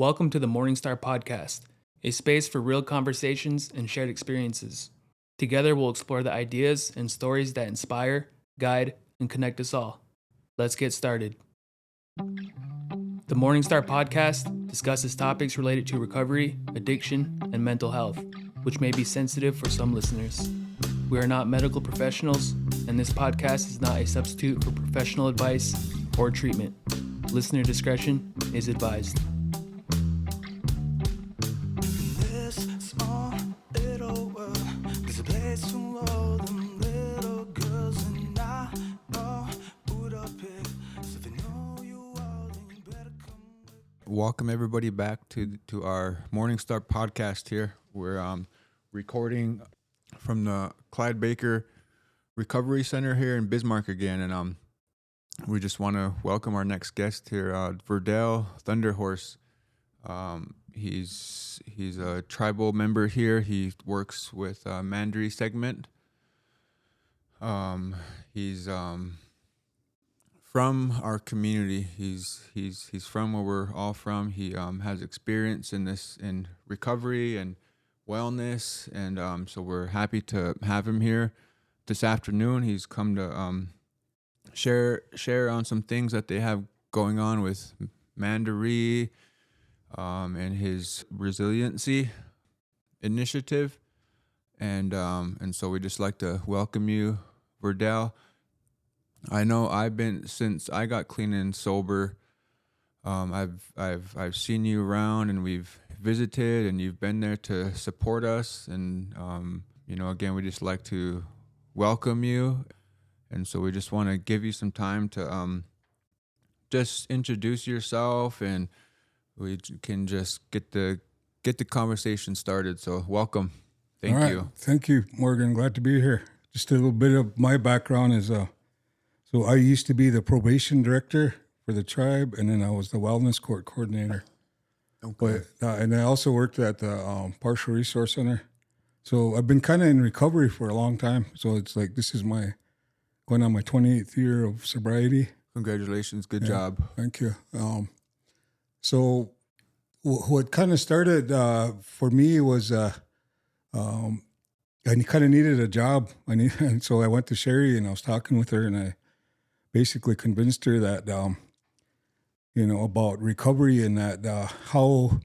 Welcome to the Morningstar Podcast, a space for real conversations and shared experiences. Together, we'll explore the ideas and stories that inspire, guide, and connect us all. Let's get started. The Morningstar Podcast discusses topics related to recovery, addiction, and mental health, which may be sensitive for some listeners. We are not medical professionals, and this podcast is not a substitute for professional advice or treatment. Listener discretion is advised. Welcome everybody back to our Morningstar podcast here. We're recording from the Clyde Baker Recovery Center here in Bismarck again, and we just want to welcome our next guest here, Verdell Thunderhorse. He's a tribal member here. He works with Mandaree segment. He's from our community. He's from where we're all from. He has experience in recovery and wellness, and so we're happy to have him here this afternoon. He's come to share on some things that they have going on with Mandaree and his Reziliency initiative, and so we just like to welcome you, Verdell. I know since I got clean and sober, I've seen you around, and we've visited, and you've been there to support us, and again, we just like to welcome you, and so we just want to give you some time to just introduce yourself, and we can just get the conversation started. So welcome. Thank you. Thank you, Morgan. Glad to be here. Just a little bit of my background is so I used to be the probation director for the tribe, and then I was the wellness court coordinator. Okay. And I also worked at the Partial Resource Center. So I've been kind of in recovery for a long time. So it's like this is going on my 28th year of sobriety. Congratulations. Good job. Thank you. So what kind of started for me was I kind of needed a job. And so I went to Sherry, and I was talking with her, and I basically convinced her that, about recovery, and that how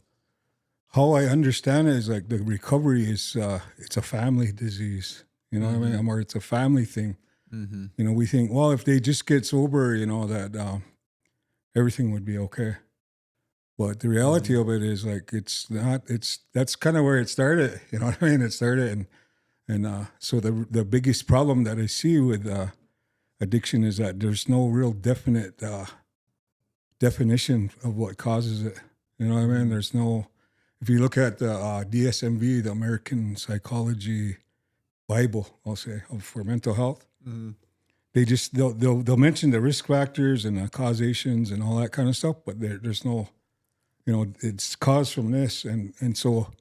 I understand it is like the recovery is it's a family disease. You know what I mean? Or it's a family thing. Mm-hmm. We think, well, if they just get sober, that everything would be okay. But the reality of it is like it's not. That's kind of where it started. You know what I mean? It started, and so the biggest problem that I see with addiction is that there's no real definite definition of what causes it. You know what I mean? There's no. If you look at the DSMV, the American Psychology Bible, I'll say, for mental health, they'll mention the risk factors and the causations and all that kind of stuff, but there's no. It's caused from this, and so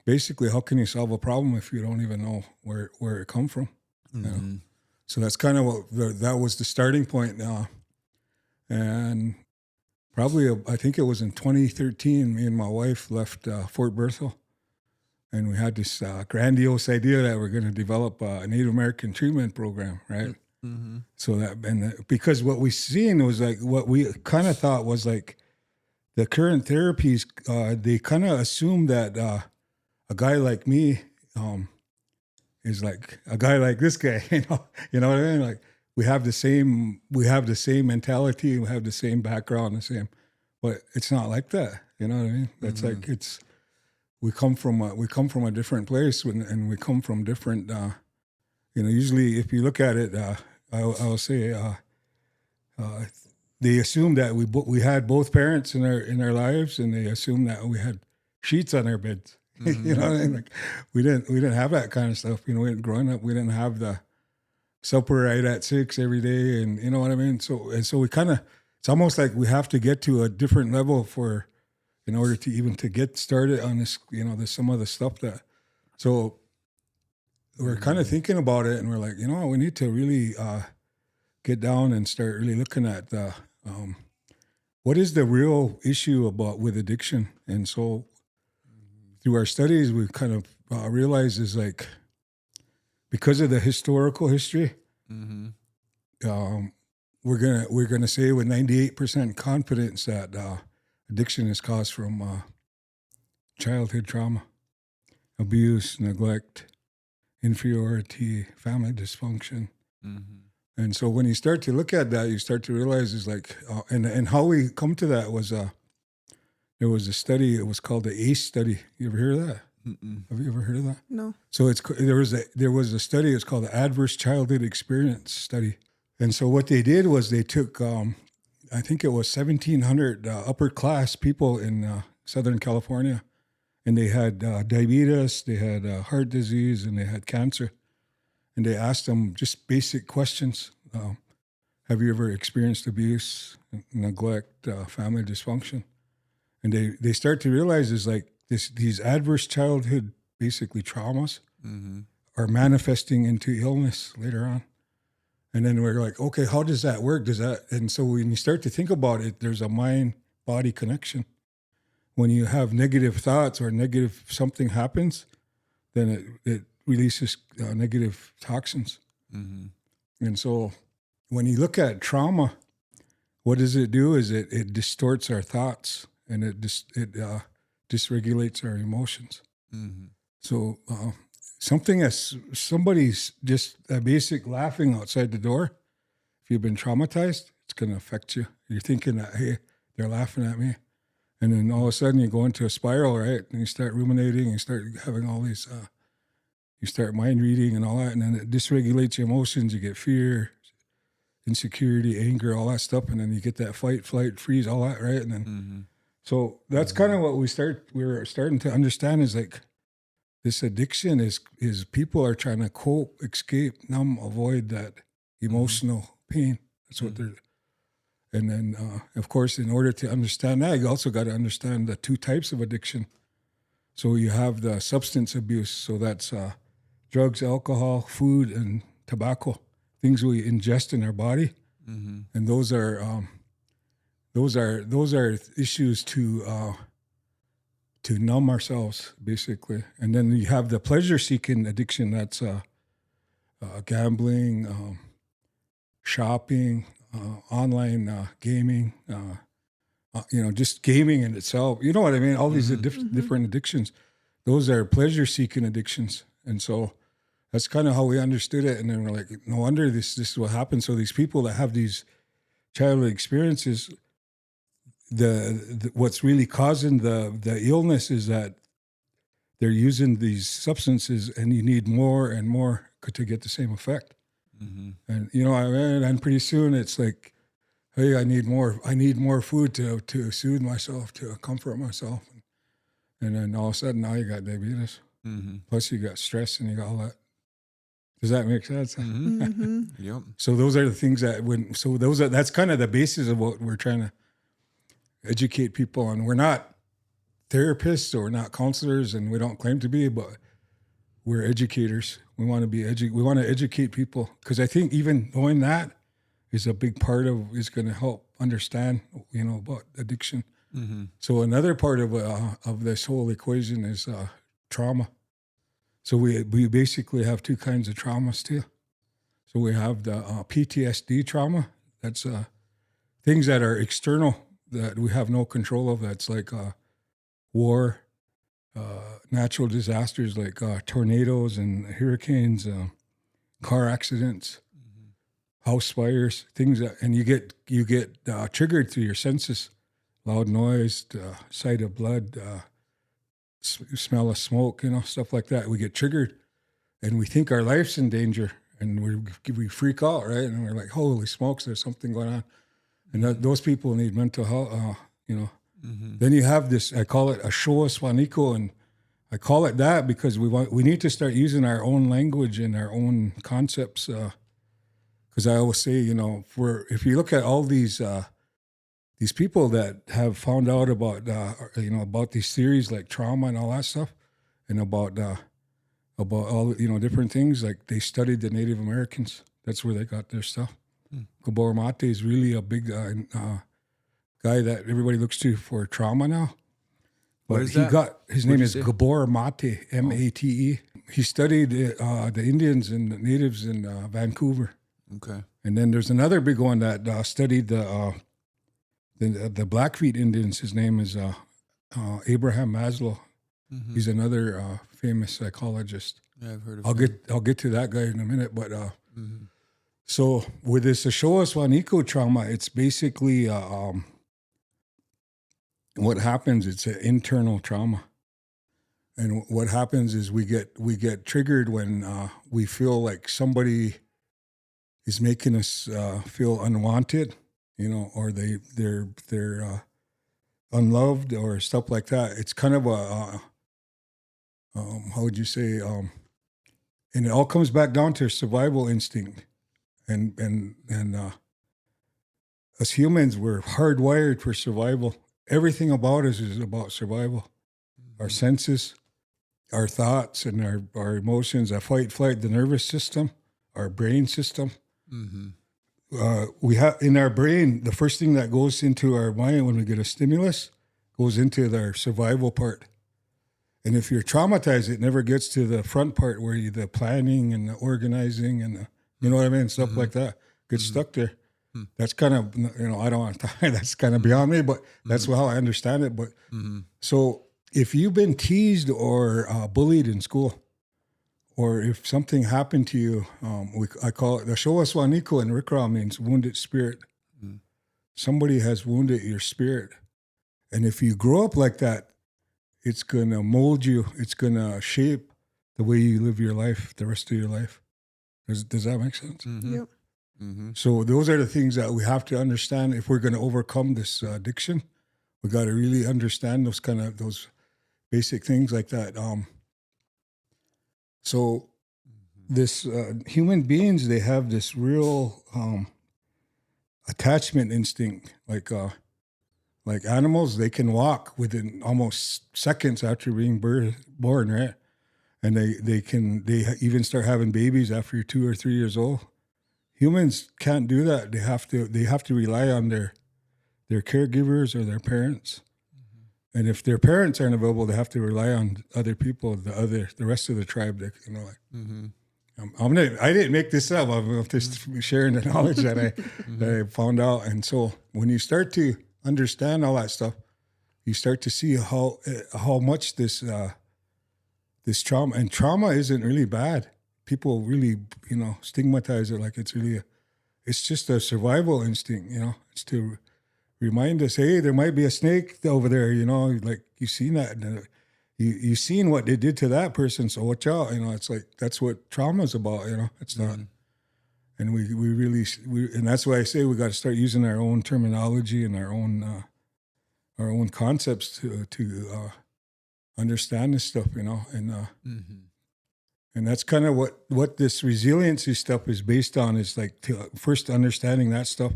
basically, how can you solve a problem if you don't even know where it come from? Mm-hmm. So that's kind of that was the starting point now, and probably I think it was in 2013. Me and my wife left Fort Berthold, and we had this grandiose idea that we're going to develop a Native American treatment program, right? Mm-hmm. So because what we seen was like what we kind of thought was like. The current therapies, they kind of assume that a guy like me is like a guy like this guy. You know what I mean? Like we have the same mentality, we have the same background, but it's not like that. You know what I mean? That's like we come from a different place, and we come from different. Usually, if you look at it, I'll say. They assumed that we had both parents in our lives, and they assumed that we had sheets on our beds. Mm-hmm. You know what I mean? Like we didn't have that kind of stuff. Growing up, we didn't have the supper right at 6 every day, and you know what I mean. So we kind of it's almost like we have to get to a different level in order to get started on this. There's some of the stuff that so we're kind of thinking about it, and we're like, we need to really get down and start really looking at what is the real issue with addiction? And so through our studies, we kind of realized is like, because of the historical history, we're gonna say with 98% confidence that addiction is caused from childhood trauma, abuse, neglect, inferiority, family dysfunction. And so when you start to look at that, you start to realize is like, and how we come to that was there was a study. It was called the ACE study. You ever hear of that? Have you ever heard of that? No. So there was a study. It's called the Adverse Childhood Experience Study. And so what they did was they took, I think it was 1,700 upper class people in Southern California, and they had diabetes, they had heart disease, and they had cancer. And they asked them just basic questions. Have you ever experienced abuse, neglect, family dysfunction? And they start to realize is like these adverse childhood, basically traumas, are manifesting into illness later on. And then we're like, okay, how does that work? And so when you start to think about it, there's a mind-body connection. When you have negative thoughts or negative something happens, then it releases negative toxins. And so when you look at trauma, what does it do is it distorts our thoughts, and it dysregulates our emotions. So something as somebody's just a basic laughing outside the door, if you've been traumatized, it's going to affect you. You're thinking that, hey, they're laughing at me. And then all of a sudden you go into a spiral, right? And you start ruminating, you start having all these, you start mind reading and all that. And then it dysregulates your emotions. You get fear, insecurity, anger, all that stuff. And then you get that fight, flight, freeze, all that, right? And then, so that's kind of what we're starting to understand is like, this addiction is people are trying to cope, escape, numb, avoid that emotional pain. That's what they're. And then, of course, in order to understand that, you also got to understand the two types of addiction. So you have the substance abuse. So that's drugs, alcohol, food, and tobacco, things we ingest in our body, and those are issues to numb ourselves, basically. And then you have the pleasure-seeking addiction. That's gambling, shopping, online gaming, just gaming in itself. You know what I mean? All these different addictions. Those are pleasure-seeking addictions. And so that's kind of how we understood it. And then we're like, no wonder this is what happens. So these people that have these childhood experiences, the what's really causing the illness is that they're using these substances, and you need more and more to get the same effect. And and pretty soon it's like, hey, I need more food to soothe myself, to comfort myself, and then all of a sudden now you got diabetes, plus you got stress, and you got all that. Does that make sense? Yep. So those are the things that's kind of the basis of what we're trying to educate people on. We're not therapists or we're not counselors, and we don't claim to be, but we're educators. We want to we want to educate people, because I think even knowing that is a big part is going to help understand, about addiction. So another part of this whole equation is trauma. So we basically have two kinds of traumas too. So we have the PTSD trauma. That's things that are external that we have no control of. That's like war, natural disasters like tornadoes and hurricanes, car accidents, house fires, things that, and you get triggered through your senses, loud noise, sight of blood, smell of smoke, stuff like that. We get triggered, and we think our life's in danger, and we freak out, right? And we're like, holy smokes, there's something going on. And those people need mental health, Then you have this, I call it a showa swaniko, and I call it that because we need to start using our own language and our own concepts. Because I always say, if you look at all these people that have found out about about these theories like trauma and all that stuff, and about all different things, like they studied the Native Americans. That's where they got their stuff. Gabor Mate is really a big guy that everybody looks to for trauma now. But What is that? his What'd name you is say? Gabor Mate, Mate. He studied the Indians and the natives in Vancouver. Okay. And then there's another big one that studied the Blackfeet Indians. His name is Abraham Maslow. Mm-hmm. He's another famous psychologist. Yeah, I've heard of I'll get to that guy in a minute. But Mm-hmm. so with this Showa trauma, it's basically what happens. It's an internal trauma, and what happens is we get triggered when we feel like somebody is making us feel unwanted, or they're unloved or stuff like that. It's kind of a how would you say? And it all comes back down to survival instinct, and as humans, we're hardwired for survival. Everything about us is about survival. Our senses, our thoughts, and our emotions, our fight, flight, the nervous system, our brain system. Mm-hmm. We have in our brain, the first thing that goes into our mind when we get a stimulus goes into our survival part. And if you're traumatized, it never gets to the front part where the planning and the organizing and you know what I mean, stuff like that gets stuck there. That's kind of, I don't want to die. That's kind of beyond me, but that's how I understand it. But so if you've been teased or bullied in school, or if something happened to you, I call it the Showa Swaniko in Rikra means wounded spirit. Somebody has wounded your spirit. And if you grow up like that, it's going to mold you. It's going to shape the way you live your life, the rest of your life. Does that make sense? Mm-hmm. Yep. Mm-hmm. So those are the things that we have to understand if we're going to overcome this addiction. We got to really understand those basic things like that. So this human beings, they have this real attachment instinct. Like animals, they can walk within almost seconds after being born, right? And they even start having babies after you're 2 or 3 years old. Humans can't do that. They have to rely on their caregivers or their parents. And if their parents aren't available, they have to rely on other people, the rest of the tribe. That, I didn't make this up. I'm just sharing the knowledge that I found out. And so when you start to understand all that stuff, you start to see how much this trauma, and trauma isn't really bad. People really, stigmatize it like it's just a survival instinct, It's to remind us, hey, there might be a snake over there, like you've seen that. You've seen what they did to that person, so watch out. It's like that's what trauma is about. It's not. And we really, and that's why I say we got to start using our own terminology and our own concepts to understand this stuff, and that's kind of what this resiliency stuff is based on. Is like first understanding that stuff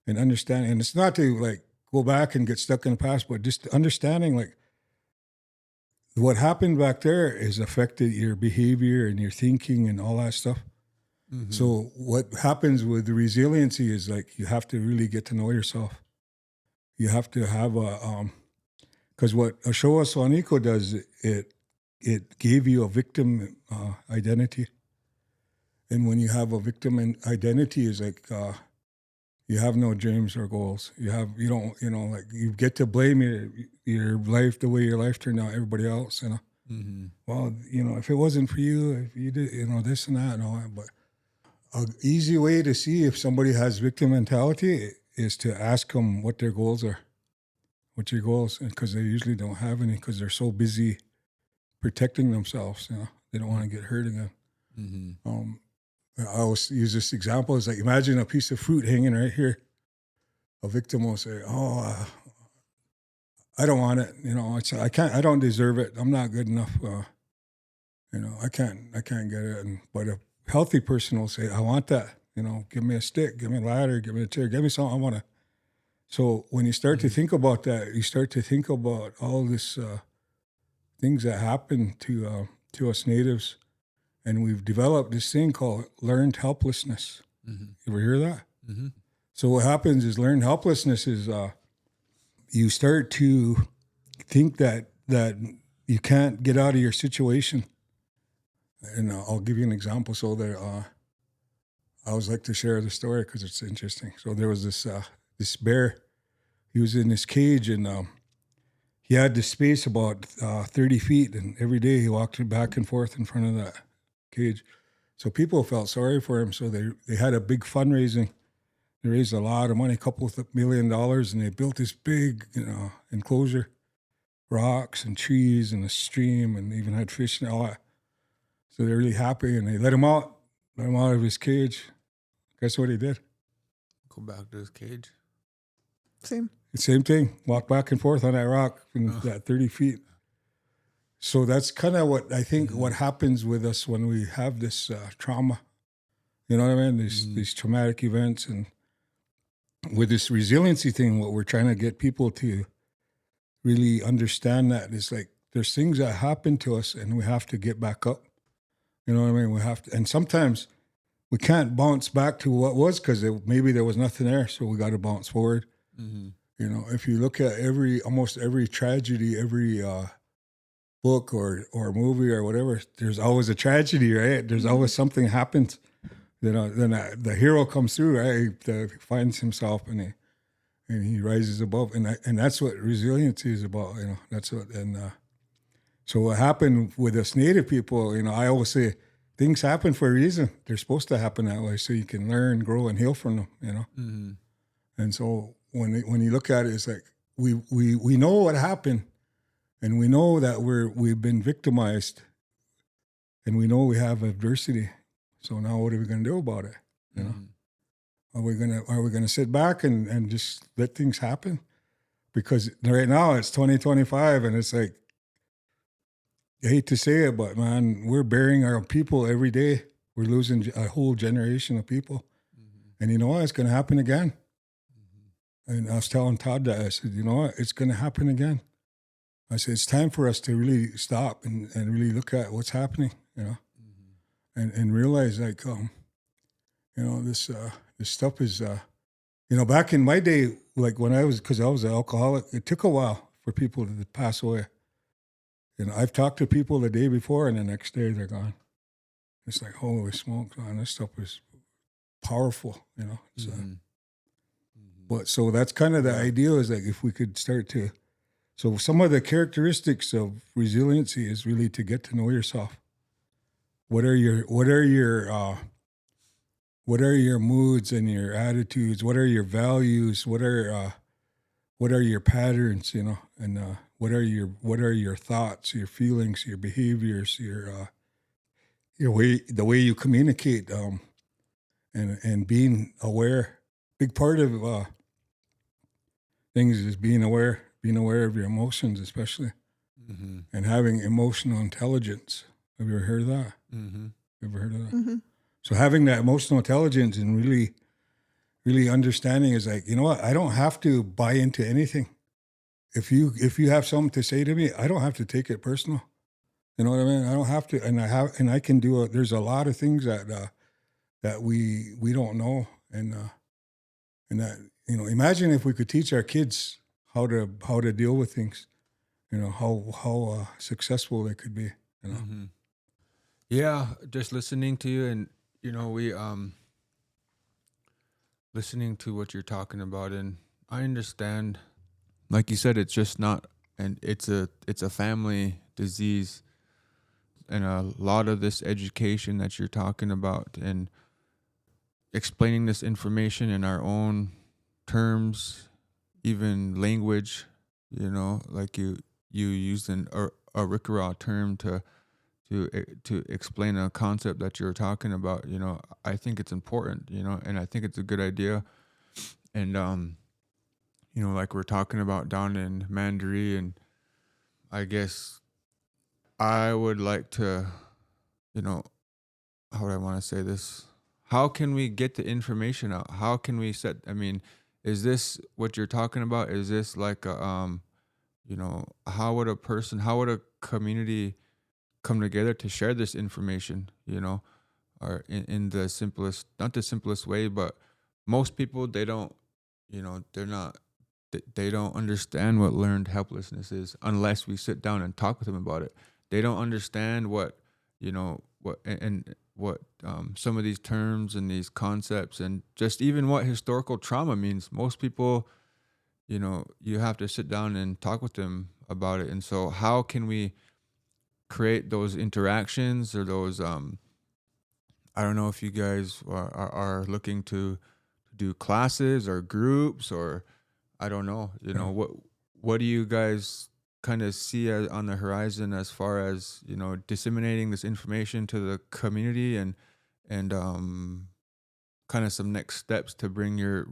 and understanding, and it's not to like go back and get stuck in the past, but just understanding like what happened back there has affected your behavior and your thinking and all that stuff. Mm-hmm. So what happens with the resiliency is like you have to really get to know yourself. You have to have because what Showa Swaniko does, it gave you a victim identity. And when you have a victim identity, is like you have no dreams or goals. You get to blame your life the way your life turned out, everybody else, Mm-hmm. Well, if it wasn't for you, if you did, this and that and all that. But an easy way to see if somebody has victim mentality is to ask them what their goals are. What's your goals? Because they usually don't have any because they're so busy protecting themselves. They don't want to get hurt again. Mm-hmm. I always use this example. It's like, imagine a piece of fruit hanging right here. A victim will say, "Oh, I don't want it. I don't deserve it. I'm not good enough. I can't get it." But a healthy person will say, "I want that. Give me a stick, give me a ladder, give me a chair, give me something I want to." So when you start to think about that, you start to think about all this things that happen to us natives, and we've developed this thing called learned helplessness. Mm-hmm. You ever hear that? Mm-hmm. So what happens is learned helplessness is you start to think that you can't get out of your situation. And I'll give you an example. So there, I always like to share the story because it's interesting. So there was this bear. He was in this cage, and he had this space about 30 feet, and every day he walked back and forth in front of that cage. So people felt sorry for him. So they had a big fundraising. They raised a lot of money, a couple of $1 million, and they built this big, enclosure, rocks and trees and a stream, and even had fish and all that. So they're really happy, and they let him out of his cage. Guess what he did? Go back to his cage. Same. The same thing. Walk back and forth on that rock in that 30 feet. So that's kind of what I think what happens with us when we have this trauma. You know what I mean? These traumatic events. And with this resiliency thing, what we're trying to get people to really understand that is like there's things that happen to us and we have to get back up. You know what I mean? We have to, and sometimes we can't bounce back to what was because maybe there was nothing there. So we got to bounce forward. Mm-hmm. You know, if you look at almost every tragedy, every book or movie or whatever, there's always a tragedy, right? There's always something happens. Then the hero comes through, right? He finds himself and he rises above, and that's what resiliency is about. You know, that's what. And so what happened with us Native people? You know, I always say things happen for a reason. They're supposed to happen that way, so you can learn, grow, and heal from them. You know, and so when you look at it, it's like we know what happened. And we know that we've been victimized, and we know we have adversity. So now, what are we going to do about it? You know, are we gonna sit back and just let things happen? Because right now it's 2025, and it's like I hate to say it, but man, we're burying our people every day. We're losing a whole generation of people, and you know what? It's going to happen again. And I was telling Todd that I said, you know what? It's going to happen again. I said, it's time for us to really stop and really look at what's happening, you know, and realize like, you know, this stuff is, you know, back in my day, like because I was an alcoholic, it took a while for people to pass away. You know, I've talked to people the day before and the next day they're gone. It's like, holy smokes, man, this stuff is powerful, you know. It's, but so that's kind of the idea is like if we could start to, so some of the characteristics of resiliency is really to get to know yourself. What are your moods and your attitudes? What are your values? What are your patterns? You know, and what are your thoughts, your feelings, your behaviors, your way, the way you communicate, and being aware. Big part of things is being aware of your emotions, especially, and having emotional intelligence. Have you ever heard of that? Ever heard of that? Mm-hmm. So having that emotional intelligence and really, really understanding is like, you know what? I don't have to buy into anything. If you have something to say to me, I don't have to take it personal. You know what I mean? I don't have to, and I can do it. There's a lot of things that we don't know, and that, you know, imagine if we could teach our kids how to deal with things, you know, how successful they could be, you know. Yeah, just listening to you, and you know, we listening to what you're talking about, and I understand, like you said, it's just not, and it's a family disease, and a lot of this education that you're talking about and explaining this information in our own terms, even language, you know, like you used a Rikara term to explain a concept that you're talking about. You know, I think it's important, you know, and I think it's a good idea. And you know, like we're talking about down in Mandaree, and I guess I would like to, you know, how would I want to say this? How can we get the information out? How can we set, I mean, is this what you're talking about? Is this like a, you know, how would a community come together to share this information, you know, or in the simplest, not the simplest way, but most people, they don't, you know, they're not they don't understand what learned helplessness is unless we sit down and talk with them about it. They don't understand what, what and what some of these terms and these concepts and just even what historical trauma means. Most people, you have to sit down and talk with them about it. And so how can we create those interactions or those, I don't know if you guys are looking to do classes or groups, or I don't know, what do you guys kind of see on the horizon as far as, disseminating this information to the community and kind of some next steps to bring your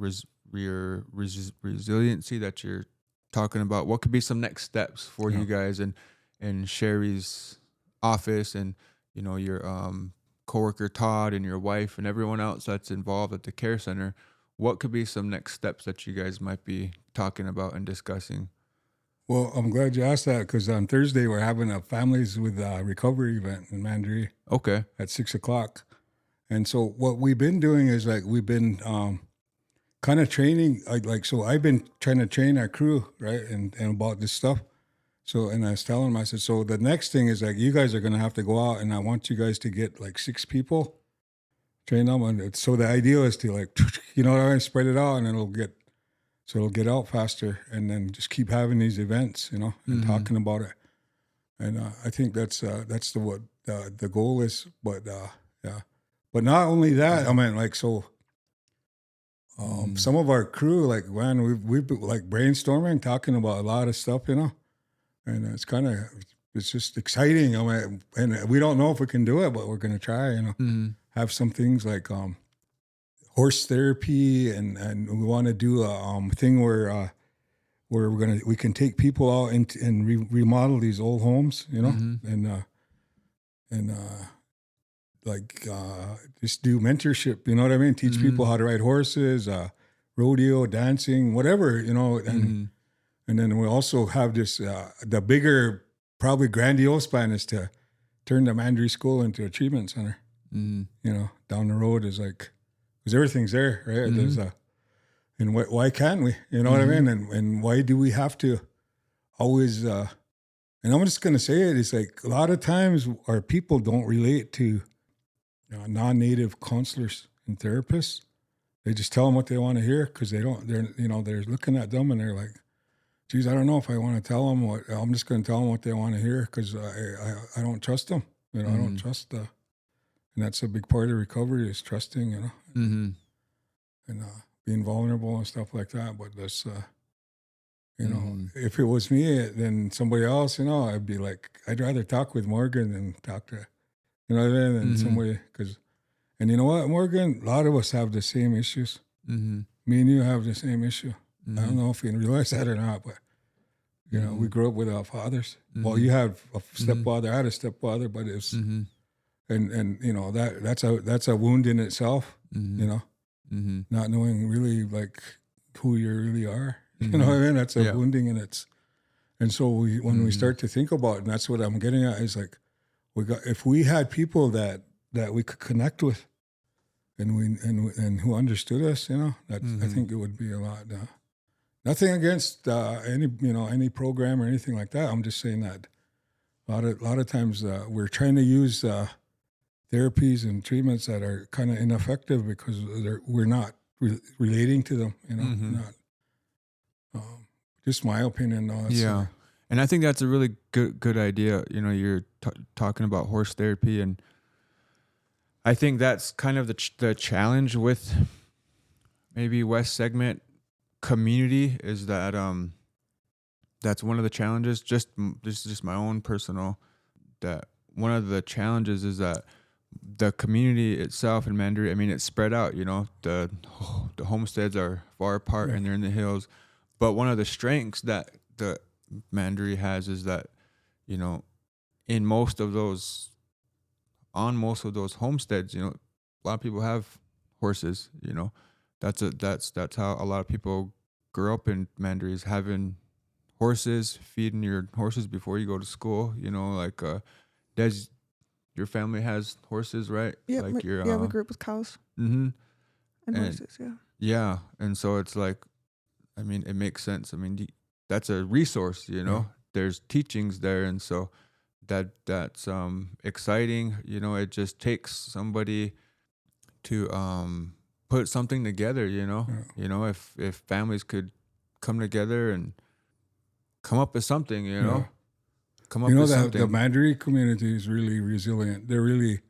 resiliency that you're talking about? What could be some next steps for you guys and Sherry's office and, your coworker Todd and your wife and everyone else that's involved at the care center? What could be some next steps that you guys might be talking about and discussing? Well, I'm glad you asked that, because on Thursday we're having a Families with Recovery event in Mandaree. Okay. At 6:00. And so what we've been doing is like we've been kind of training, so I've been trying to train our crew, right, and about this stuff. So, and I was telling them, I said, so the next thing is like you guys are going to have to go out, and I want you guys to get like 6 people, train them. And so the idea is to like, spread it out, and it'll get out faster, and then just keep having these events, and talking about it. And I think that's what the goal is. But yeah, but not only that, I mean, like, so some of our crew, like, man, we've been like brainstorming, talking about a lot of stuff, and it's just exciting. I mean, and we don't know if we can do it, but we're gonna try. Have some things like horse therapy, and we want to do a thing where we can take people out and remodel these old homes, and just do mentorship, you know what I mean? Teach people how to ride horses, rodeo, dancing, whatever, and then we also have this, the bigger, probably grandiose plan is to turn the Mandaree School into a treatment center. Down the road is like, because everything's there, right? There's and why can't we? You know what I mean? And why do we have to always, and I'm just going to say it, it's like a lot of times our people don't relate to non-native counselors and therapists. They just tell them what they want to hear, because they're looking at them and they're like, geez, I don't know if I want to tell them what, I'm just going to tell them what they want to hear, because I don't trust them. I don't trust and that's a big part of recovery, is trusting, and being vulnerable and stuff like that. But that's, if it was me, then somebody else, I'd be like, I'd rather talk with Morgan than talk to, you know what I mean? And somebody, and you know what, Morgan, a lot of us have the same issues. Me and you have the same issue. I don't know if you realize that or not, but, we grew up without fathers. Well, you had a stepfather, I had a stepfather, but it's, and that's a wound in itself, not knowing really like who you really are. You know what I mean? That's a wounding, and so when we start to think about it, and that's what I'm getting at, is like, if we had people that we could connect with, and who understood us, I think it would be a lot. Nothing against any program or anything like that. I'm just saying that a lot of times we're trying to use therapies and treatments that are kind of ineffective because we're not relating to them. Not. Just my opinion, though. Yeah, and I think that's a really good idea. You're talking about horse therapy, and I think that's kind of the challenge with maybe West Segment community, is that that's one of the challenges. This is just my own personal, that one of the challenges is that the community itself in Mandaree, I mean, it's spread out. The homesteads are far apart, and they're in the hills. But one of the strengths that the Mandaree has is that, on most of those homesteads, a lot of people have horses. That's how a lot of people grow up in Mandaree, is having horses, feeding your horses before you go to school. Like Des, your family has horses, right? Yeah, like we grew up with cows. Mm-hmm. And horses, Yeah, and so it's like, I mean, it makes sense. I mean, that's a resource, you know. There's teachings there, and so that's exciting. You know, it just takes somebody to put something together. You know, if families could come together and come up with something, you know, come up with The something. Mandaree community is really resilient. They're really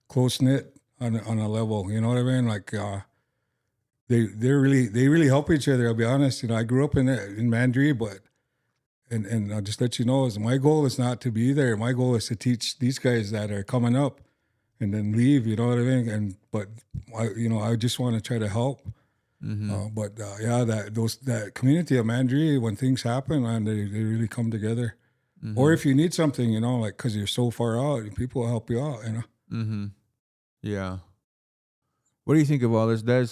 close knit on a level. You know what I mean? Like they really help each other. I'll be honest. You know, I grew up in Mandaree, but and I'll just let you know is my goal is not to be there. My goal is to teach these guys that are coming up and then leave. You know what I mean? But I just want to try to help. That community of Mandaree, when things happen, man, they really come together. Or if you need something, you know, like because you're so far out, people will help you out. You know. Yeah. What do you think of all this, Des?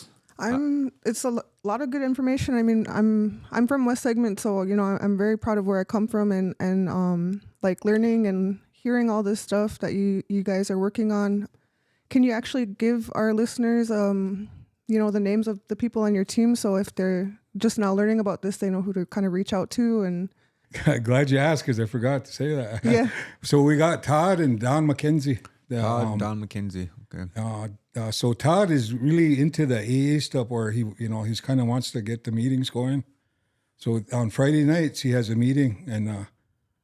It's a lot of good information. I mean, I'm from West Segment, so you know, I'm very proud of where I come from, and like learning and hearing all this stuff that you guys are working on. Can you actually give our listeners, you know, the names of the people on your team, so if they're just now learning about this, they know who to kind of reach out to? And glad you asked, because I forgot to say that. Yeah. So we got Todd and Don McKenzie. Don McKenzie. Okay. So Todd is really into the AA stuff, where he's kind of wants to get the meetings going. So on Friday nights he has a meeting, and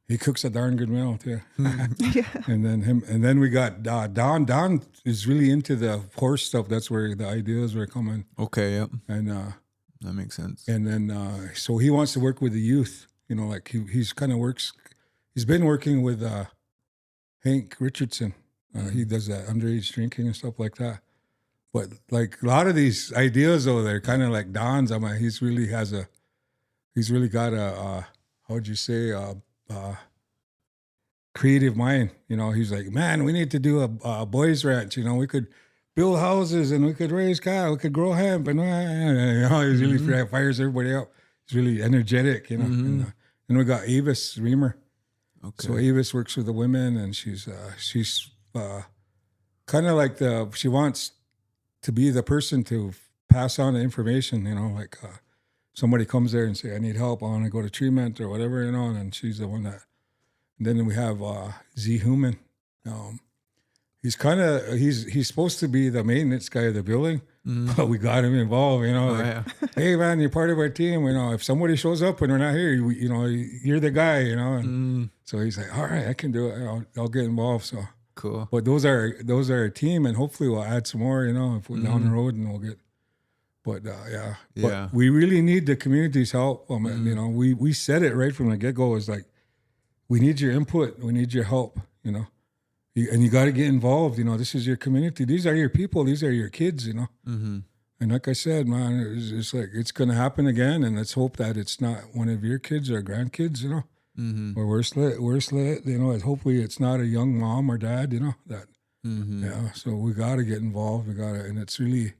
he cooks a darn good meal too. Yeah. And then we got Don. Don is really into the horse stuff. That's where the ideas were coming. Okay. Yep. And that makes sense. And then so he wants to work with the youth. You know, like he's kind of works. He's been working with Hank Richardson. He does that underage drinking and stuff like that. But like a lot of these ideas, though, they're kind of like Don's. I mean, he's really got a how'd you say creative mind. You know, he's like, man, we need to do a boys ranch. You know, we could build houses and we could raise cattle, we could grow hemp, and you know, he's really fires everybody up. He's really energetic. You know, and we got Avis Reamer. Okay. So Avis works with the women, and she's kind of like she wants to be the person to pass on the information, you know, like somebody comes there and say, I need help, I want to go to treatment or whatever, you know, and she's the one that. And then we have Z Human. He's supposed to be the maintenance guy of the building, but we got him involved, you know. Hey man, you're part of our team. You know, if somebody shows up and we're not here, you know, you're the guy, you know. And so he's like, all right, I can do it. I'll get involved. So cool. But those are our team, and hopefully we'll add some more, you know, if we're down the road, and we'll get. But But we really need the community's help. You know, we said it right from the get go. It's like, we need your input, we need your help, you know. And you got to get involved. You know, this is your community. These are your people. These are your kids. You know. And like I said, man, it's like it's going to happen again. And let's hope that it's not one of your kids or grandkids. You know, or worse lit. You know, and hopefully it's not a young mom or dad. You know that. Yeah. So we got to get involved. We got to, and it's really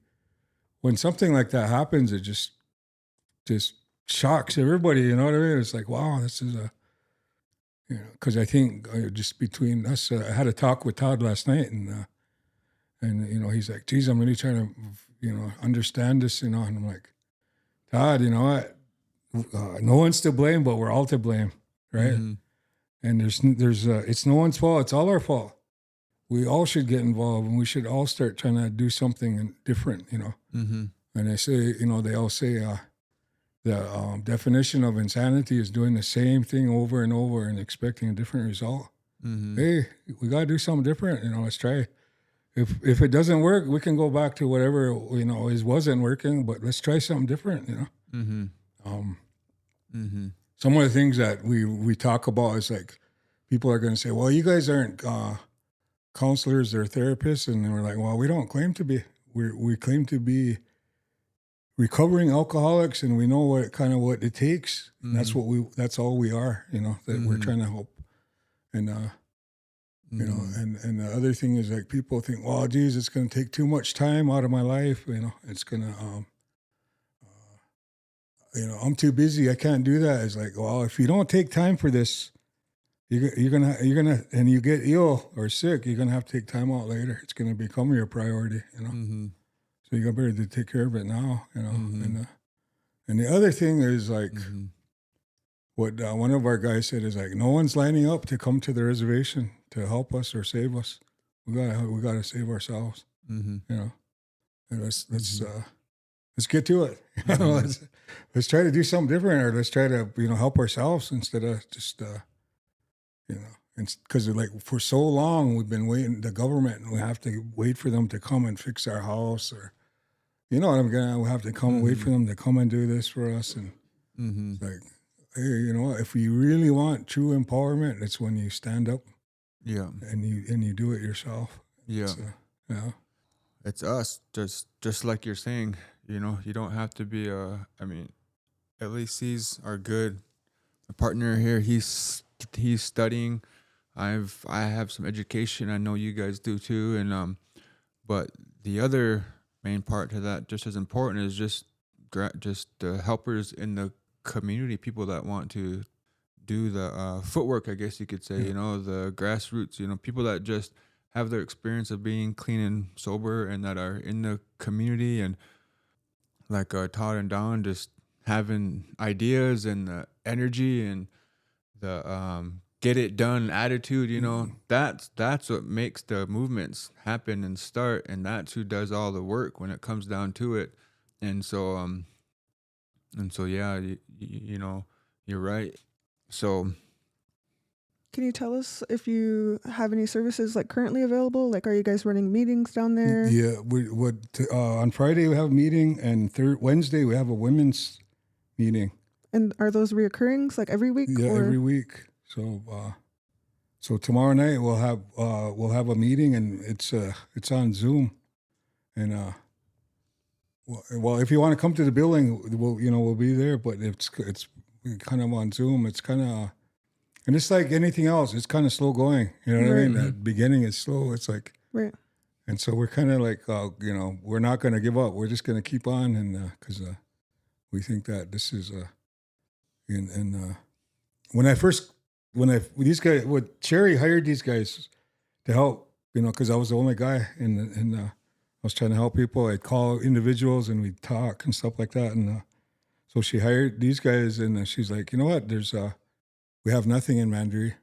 when something like that happens, it just shocks everybody. You know what I mean? It's like, wow, this is a. You know, because I think just between us, I had a talk with Todd last night, and you know, he's like, "Geez, I'm really trying to, you know, understand this," you know, and I'm like, "Todd, you know what? No one's to blame, but we're all to blame, right? And there's it's no one's fault; it's all our fault. We all should get involved, and we should all start trying to do something different, you know." And I say, you know, they all say. The definition of insanity is doing the same thing over and over and expecting a different result. Hey, we got to do something different. You know, let's try. If it doesn't work, we can go back to whatever, you know, wasn't working. But let's try something different. You know. Some of the things that we talk about is like people are going to say, "Well, you guys aren't counselors or therapists," and we're like, "Well, we don't claim to be. We claim to be." Recovering alcoholics, and we know what it takes. That's that's all we are, you know, that we're trying to help. And you know, and the other thing is like people think, well, geez, it's going to take too much time out of my life. You know, it's going to, you know, I'm too busy. I can't do that. It's like, well, if you don't take time for this, you're gonna, and you get ill or sick, you're gonna have to take time out later. It's going to become your priority, you know. So you got better to take care of it now, you know, And the other thing is like Mm-hmm. what one of our guys said is like, no one's lining up to come to the reservation to help us or save us. We gotta save ourselves. Mm-hmm. You know, and let's Mhm. let's get to it. Mhm. Let's try to do something different, or let's try to help ourselves instead of just and because like for so long we've been waiting the government, and we have to wait for them to come and fix our house, or you know what I'm gonna we have to come and wait for Mhm. them to come and do this for us, and Mhm. it's like, hey, you know what? If you really want true empowerment, it's when you stand up Yeah. and you do it yourself. Yeah. It's, yeah. It's us, just like you're saying. You don't have to be I mean, at least he's our good partner here. He's studying. I have some education. I know you guys do too. And but the other main part to that, just as important, is just the helpers in the community, people that want to do the footwork, I guess you could say. Yeah. The grassroots. People that just have their experience of being clean and sober, and that are in the community, and like Todd and Don, just having ideas and the energy and the get it done attitude. That's what makes the movements happen and start, and that's who does all the work when it comes down to it. And so yeah, you're right. So Can you tell us if you have any services like currently available? Like, are you guys running meetings down there? Yeah, we would on Friday we have a meeting, and Wednesday we have a women's meeting. And are those reoccurrings like every week? Yeah, or? every week. So tomorrow night we'll have a meeting, and it's on Zoom, and well, if you want to come to the building, we'll be there, but it's kind of on Zoom. It's kind of and it's like anything else. It's kind of slow going. You know what I Right. mean? That beginning is slow. It's like. Right. And so we're kind of like, we're not going to give up. We're just going to keep on, and because we think that this is when these guys, Cherry hired these guys to help, because I was the only guy I was trying to help people. I'd call individuals and we'd talk and stuff like that, and so she hired these guys, and she's like, you know what? We have nothing in Mandaree.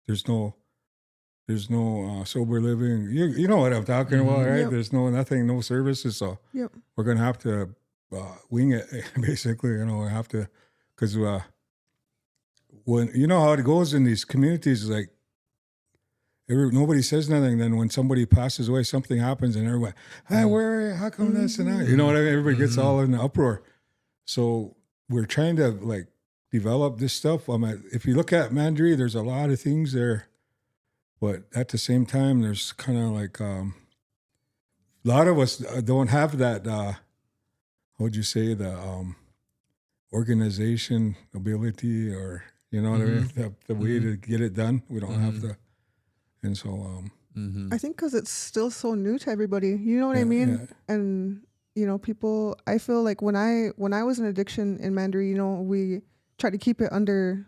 There's no sober living. You know what I'm talking about, right? Yep. There's no services. So Yep. we're going to have to wing it, basically. We have to, because when, you know how it goes in these communities, like nobody says nothing. Then when somebody passes away, something happens, and everybody, hey, where, how come this and that? You know what I mean? Everybody gets all in the uproar. So we're trying to like develop this stuff. If you look at Mandaree, there's a lot of things there. But at the same time, there's kind of like a lot of us don't have that. How would you say the organization ability, or you know what I mean? The way to get it done. We don't have the, and so I think because it's still so new to everybody. You know what I mean? yeah. And people. I feel like when I was in addiction in Mandaree, we tried to keep it under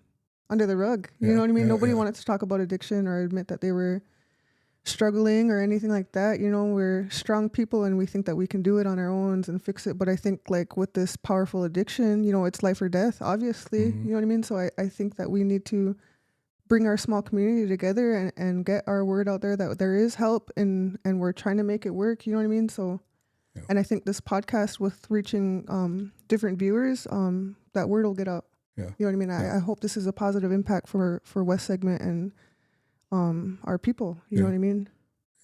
the rug. You know what I mean? Nobody wanted to talk about addiction or admit that they were struggling or anything like that. We're strong people and we think that we can do it on our own and fix it. But I think like with this powerful addiction, it's life or death, obviously. You know what I mean? So I think that we need to bring our small community together and get our word out there that there is help and we're trying to make it work. You know what I mean? So, and I think this podcast with reaching different viewers, that word will get out. Yeah. You know what I mean? I hope this is a positive impact for West Segment and our people. You know what I mean?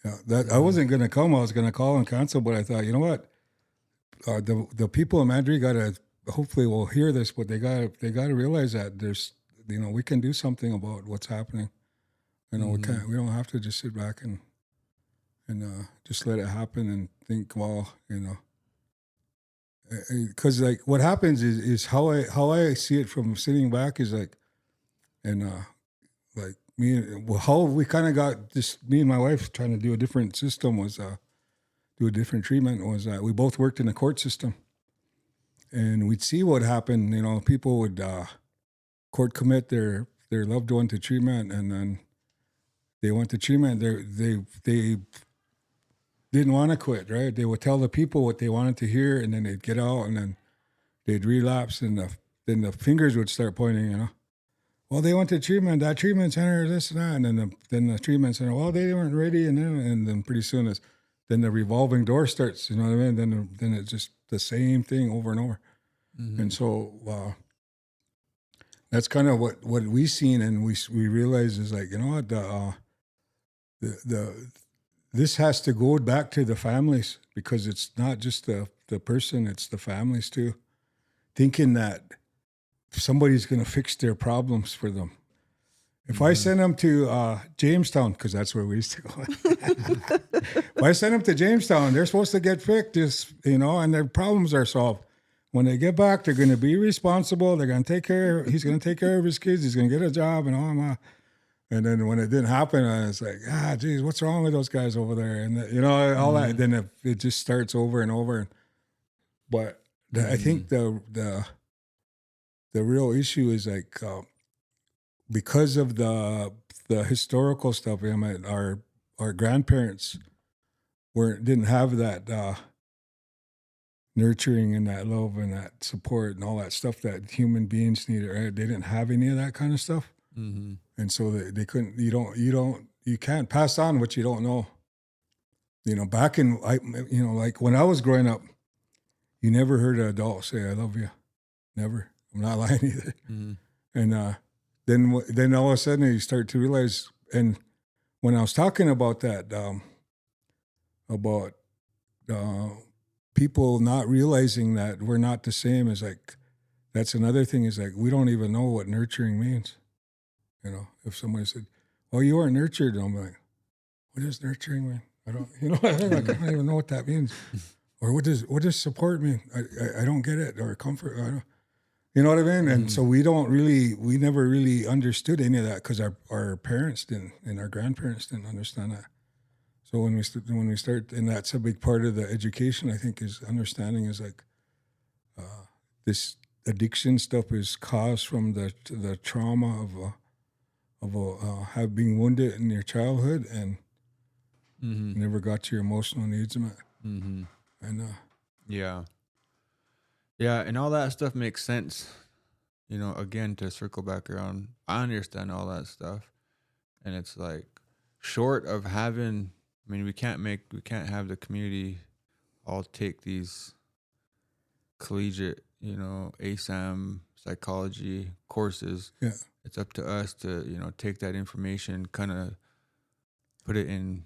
Yeah, that I wasn't gonna come. I was gonna call and cancel, but I thought, you know what? The people in Mandaree gotta hopefully will hear this, but they gotta realize that there's we can do something about what's happening. We don't have to just sit back and just let it happen and think, well, because like what happens is how I see it from sitting back is like, and like how we kind of got this. Me and my wife trying to do a different system was do a different treatment was that we both worked in the court system, and we'd see what happened. People would court commit their loved one to treatment, and then they went to treatment. They didn't want to quit, right? They would tell the people what they wanted to hear, and then they'd get out, and then they'd relapse, and then the fingers would start pointing, you know. Well, they went to treatment, that treatment center, this and that, and then the treatment center, well, they weren't ready, and then pretty soon then the revolving door starts, you know what I mean? Then it's just the same thing over and over. Mm-hmm. And so that's kind of what we seen, and we realized is like, you know what, this has to go back to the families, because it's not just the person, it's the families too, thinking that somebody's going to fix their problems for them. If I send them to Jamestown, because that's where we used to go. If I send them to Jamestown, they're supposed to get fixed, you know, and their problems are solved. When they get back, they're going to be responsible. They're going to he's going to take care of his kids. He's going to get a job and all that. And then when it didn't happen, I was like, geez, what's wrong with those guys over there? And, you know, all that. Then it just starts over and over. But I think the real issue is like, because of the historical stuff, I mean, our grandparents didn't have that nurturing and that love and that support and all that stuff that human beings need. Right? They didn't have any of that kind of stuff, and so they couldn't. You can't pass on what you don't know. You know, like when I was growing up, you never heard an adult say "I love you," never. I'm not lying either. And then all of a sudden you start to realize, and when I was talking about that, about people not realizing that we're not the same, is like, that's another thing, is like, we don't even know what nurturing means. You know, if somebody said, "Oh, you weren't nurtured," I'm like, what does nurturing mean? I don't, you know, I don't even know what that means. Or what does support mean? I don't get it. Or comfort, I don't. You know what I mean? And so we never really understood any of that, because our parents didn't, and our grandparents didn't understand that. So when we start, and that's a big part of the education, I think, is understanding is like, this addiction stuff is caused from the trauma of being wounded in your childhood and never got your emotional needs met. And Yeah, and all that stuff makes sense. You know, again, to circle back around, I understand all that stuff. And it's like, short of having, I mean, we can't have the community all take these collegiate, you know, ASAM psychology courses. Yeah. It's up to us to, you know, take that information, kind of put it in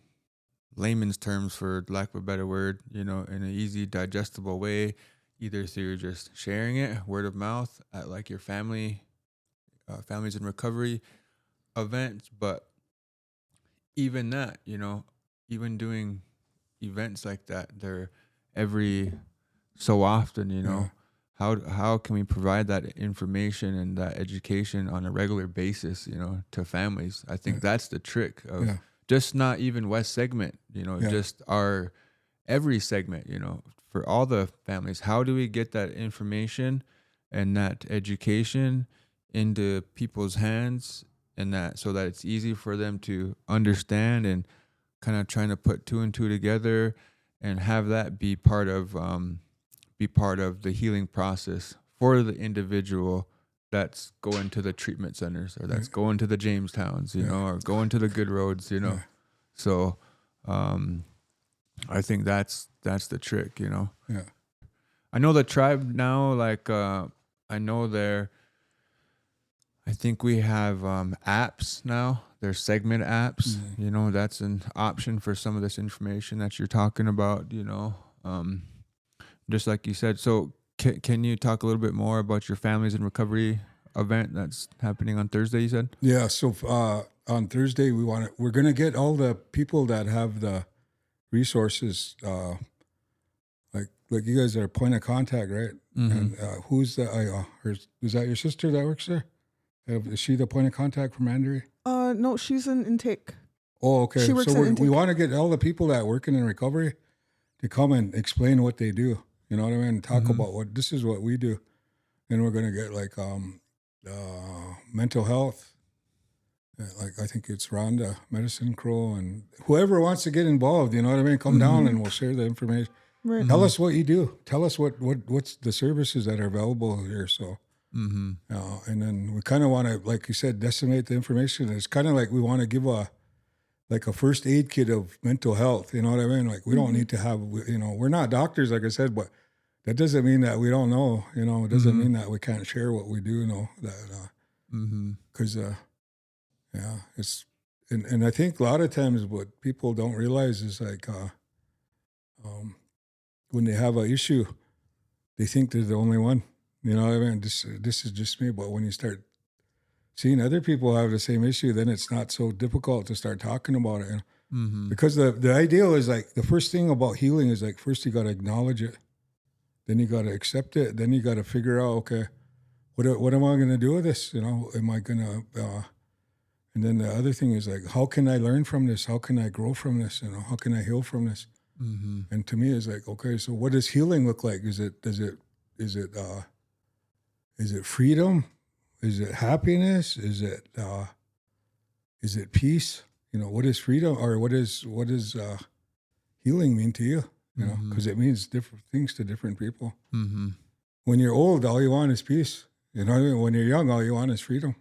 layman's terms, for lack of a better word, you know, in an easy, digestible way, either through just sharing it, word of mouth, at like your families in recovery events. But even that, you know, even doing events like that, they're every so often, you know, how can we provide that information and that education on a regular basis, you know, to families? I think that's the trick of just not even West segment, you know, just our every segment, you know, for all the families. How do we get that information and that education into people's hands, and that so that it's easy for them to understand, and kind of trying to put two and two together and have that be part of the healing process for the individual that's going to the treatment centers, or that's going to the Jamestowns, you know, or going to the Good Roads, you know. So I think that's the trick, you know. Yeah. I know the tribe now, like I think we have apps now. There's segment apps, you know, that's an option for some of this information that you're talking about, you know, just like you said. So can you talk a little bit more about your Families in Recovery event that's happening on Thursday, you said? Yeah. So on Thursday, we're going to get all the people that have the resources, like you guys are point of contact, right? And who's is that your sister that works there? Is she the point of contact for Mandaree? No, she's in intake. Oh, okay. She works so in intake. we want to get all the people that are working in recovery to come and explain what they do. You know what I mean? Talk about this is what we do. And we're going to get like mental health. Like I think it's Rhonda, Medicine Crow, and whoever wants to get involved, you know what I mean? Come down and we'll share the information. Right. Tell us what you do. Tell us what's the services that are available here. So, and then we kind of want to, like you said, decimate the information. It's kind of like we want to give a first aid kit of mental health. You know what I mean? Like we don't need to have, we're not doctors, like I said, but that doesn't mean that we don't know. It doesn't mean that we can't share what we do know. That because it's and I think a lot of times what people don't realize is like when they have an issue, they think they're the only one. You know what I mean? This is just me. But when you start seeing other people have the same issue, then it's not so difficult to start talking about it. Because the ideal is like the first thing about healing is like first you got to acknowledge it, then you got to accept it, then you got to figure out, okay, what am I going to do with this? Am I going to? And then the other thing is like, how can I learn from this? How can I grow from this? How can I heal from this? And to me, it's like, okay, so what does healing look like? Is it freedom? Is it happiness? Is it peace? What is freedom, or what is healing mean to you? Because it means different things to different people. When you're old, all you want is peace. You know what I mean? When you're young, all you want is freedom.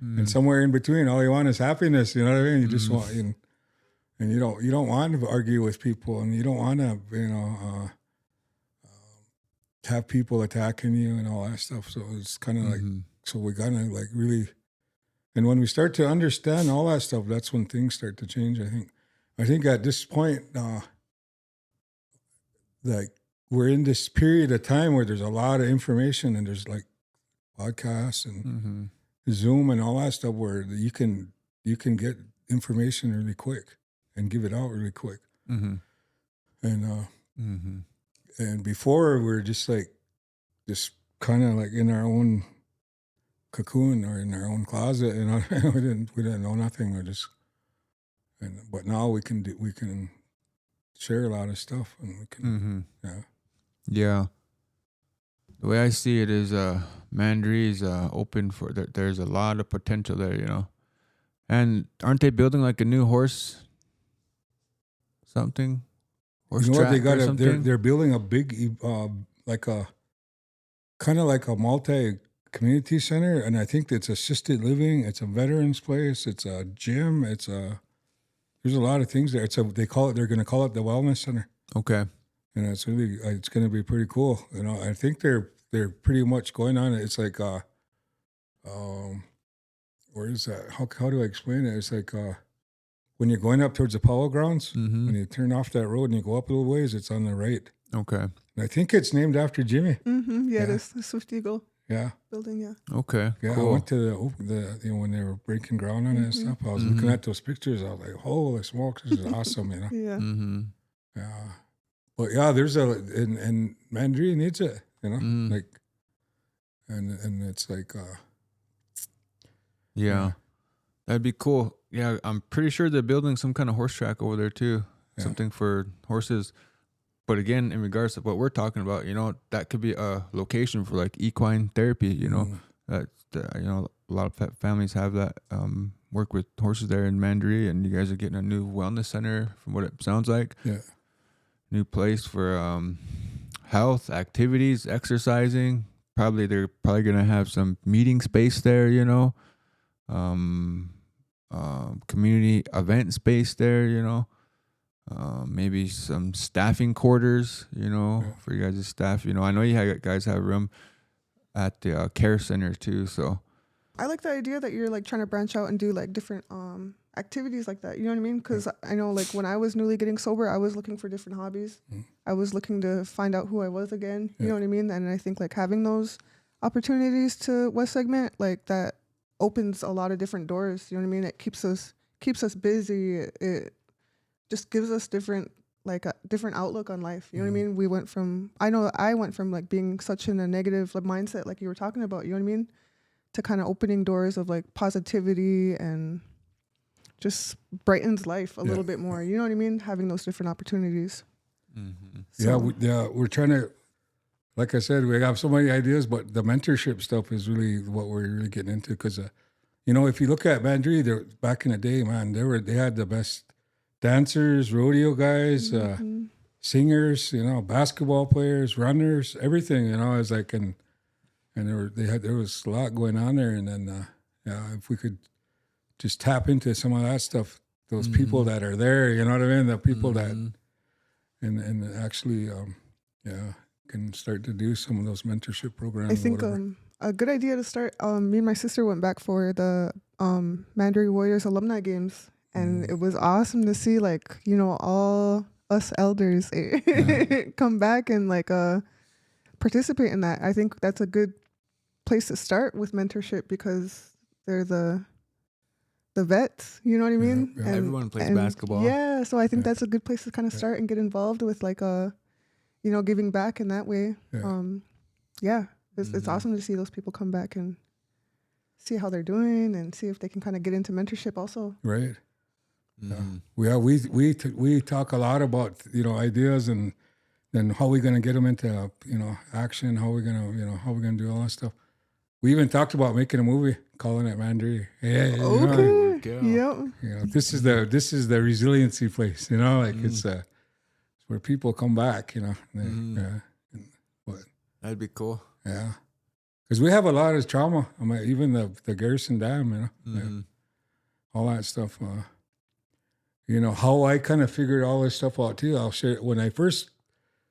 And somewhere in between, all you want is happiness. You know what I mean? You just want, and you don't want to argue with people, and you don't want to, have people attacking you and all that stuff. So it's kind of like, so we gotta like really, and when we start to understand all that stuff, that's when things start to change. I think at this point, like we're in this period of time where there's a lot of information, and there's like podcasts and Zoom and all that stuff where you can get information really quick and give it out really quick. And before we're just kind of like in our own cocoon or in our own closet, we didn't know nothing. But now we can share a lot of stuff, and we can Yeah. The way I see it is, Mandaree is open for there's a lot of potential there, And aren't they building like a new horse something? Horse track they got or something? they're building a big like a kind of like a multi community center, and I think it's assisted living, it's a veterans place, it's a gym, there's a lot of things there. They're going to call it the wellness center. Okay. It's going to be pretty cool. I think they're pretty much going on it. It's like, where is that? How do I explain it? It's like, when you're going up towards the Polo Grounds, when you turn off that road and you go up a little ways, it's on the right. Okay. And I think it's named after Jimmy. Yeah, the Swift Eagle. Yeah. Building. Yeah. Okay. Yeah. Cool. I went to the when they were breaking ground on it and stuff. I was looking at those pictures. I was like, holy smokes, this is awesome. Yeah. Yeah. But yeah, there's and Mandaree needs it, like, and it's like, yeah, that'd be cool. Yeah, I'm pretty sure they're building some kind of horse track over there too, something for horses. But again, in regards to what we're talking about, that could be a location for like equine therapy. That a lot of families have that work with horses there in Mandaree, and you guys are getting a new wellness center, from what it sounds like. Yeah. New place for health, activities, exercising. They're probably gonna have some meeting space there, community event space there, maybe some staffing quarters, for you guys' staff. I know you guys have room at the care center too. So I like the idea that you're like trying to branch out and do like different activities like that. You know what I mean? Because I know like when I was newly getting sober, I was looking for different hobbies. I was looking to find out who I was again. You know what I mean? And I think like having those opportunities to West Segment, like that opens a lot of different doors. You know what I mean? It keeps us busy. It just gives us different outlook on life. You know what I mean? I went from like being such in a negative mindset, like you were talking about, you know what I mean? To kind of opening doors of like positivity and just brightens life a little bit more. You know what I mean? Having those different opportunities. So. We're trying to, like I said, we have so many ideas, but the mentorship stuff is really what we're really getting into. Because, if you look at Mandaree, back in the day, man, they had the best dancers, rodeo guys, singers, basketball players, runners, everything. I was like, and there was a lot going on there. And then, if we could just tap into some of that stuff, those people that are there, you know what I mean? The people that, and actually, can start to do some of those mentorship programs. I think a good idea to start. Me and my sister went back for the Mandaree Warriors alumni games, and it was awesome to see all us elders come back and participate in that. I think that's a good place to start with mentorship because they're the vets, you know what I mean? Yeah. Everyone plays basketball. Yeah, so I think that's a good place to kind of start and get involved with giving back in that way. Yeah. It's awesome to see those people come back and see how they're doing and see if they can kind of get into mentorship also. Right. We talk a lot about ideas and then how we're going to get them into action. How we're going to do all that stuff. We even talked about making a movie, calling it Mandaree. Yeah. Okay. Yep. This is the resiliency place. It's where people come back. That'd be cool. Yeah, because we have a lot of trauma. I mean, even the Garrison Dam, all that stuff. How I kind of figured all this stuff out too. I'll share when I first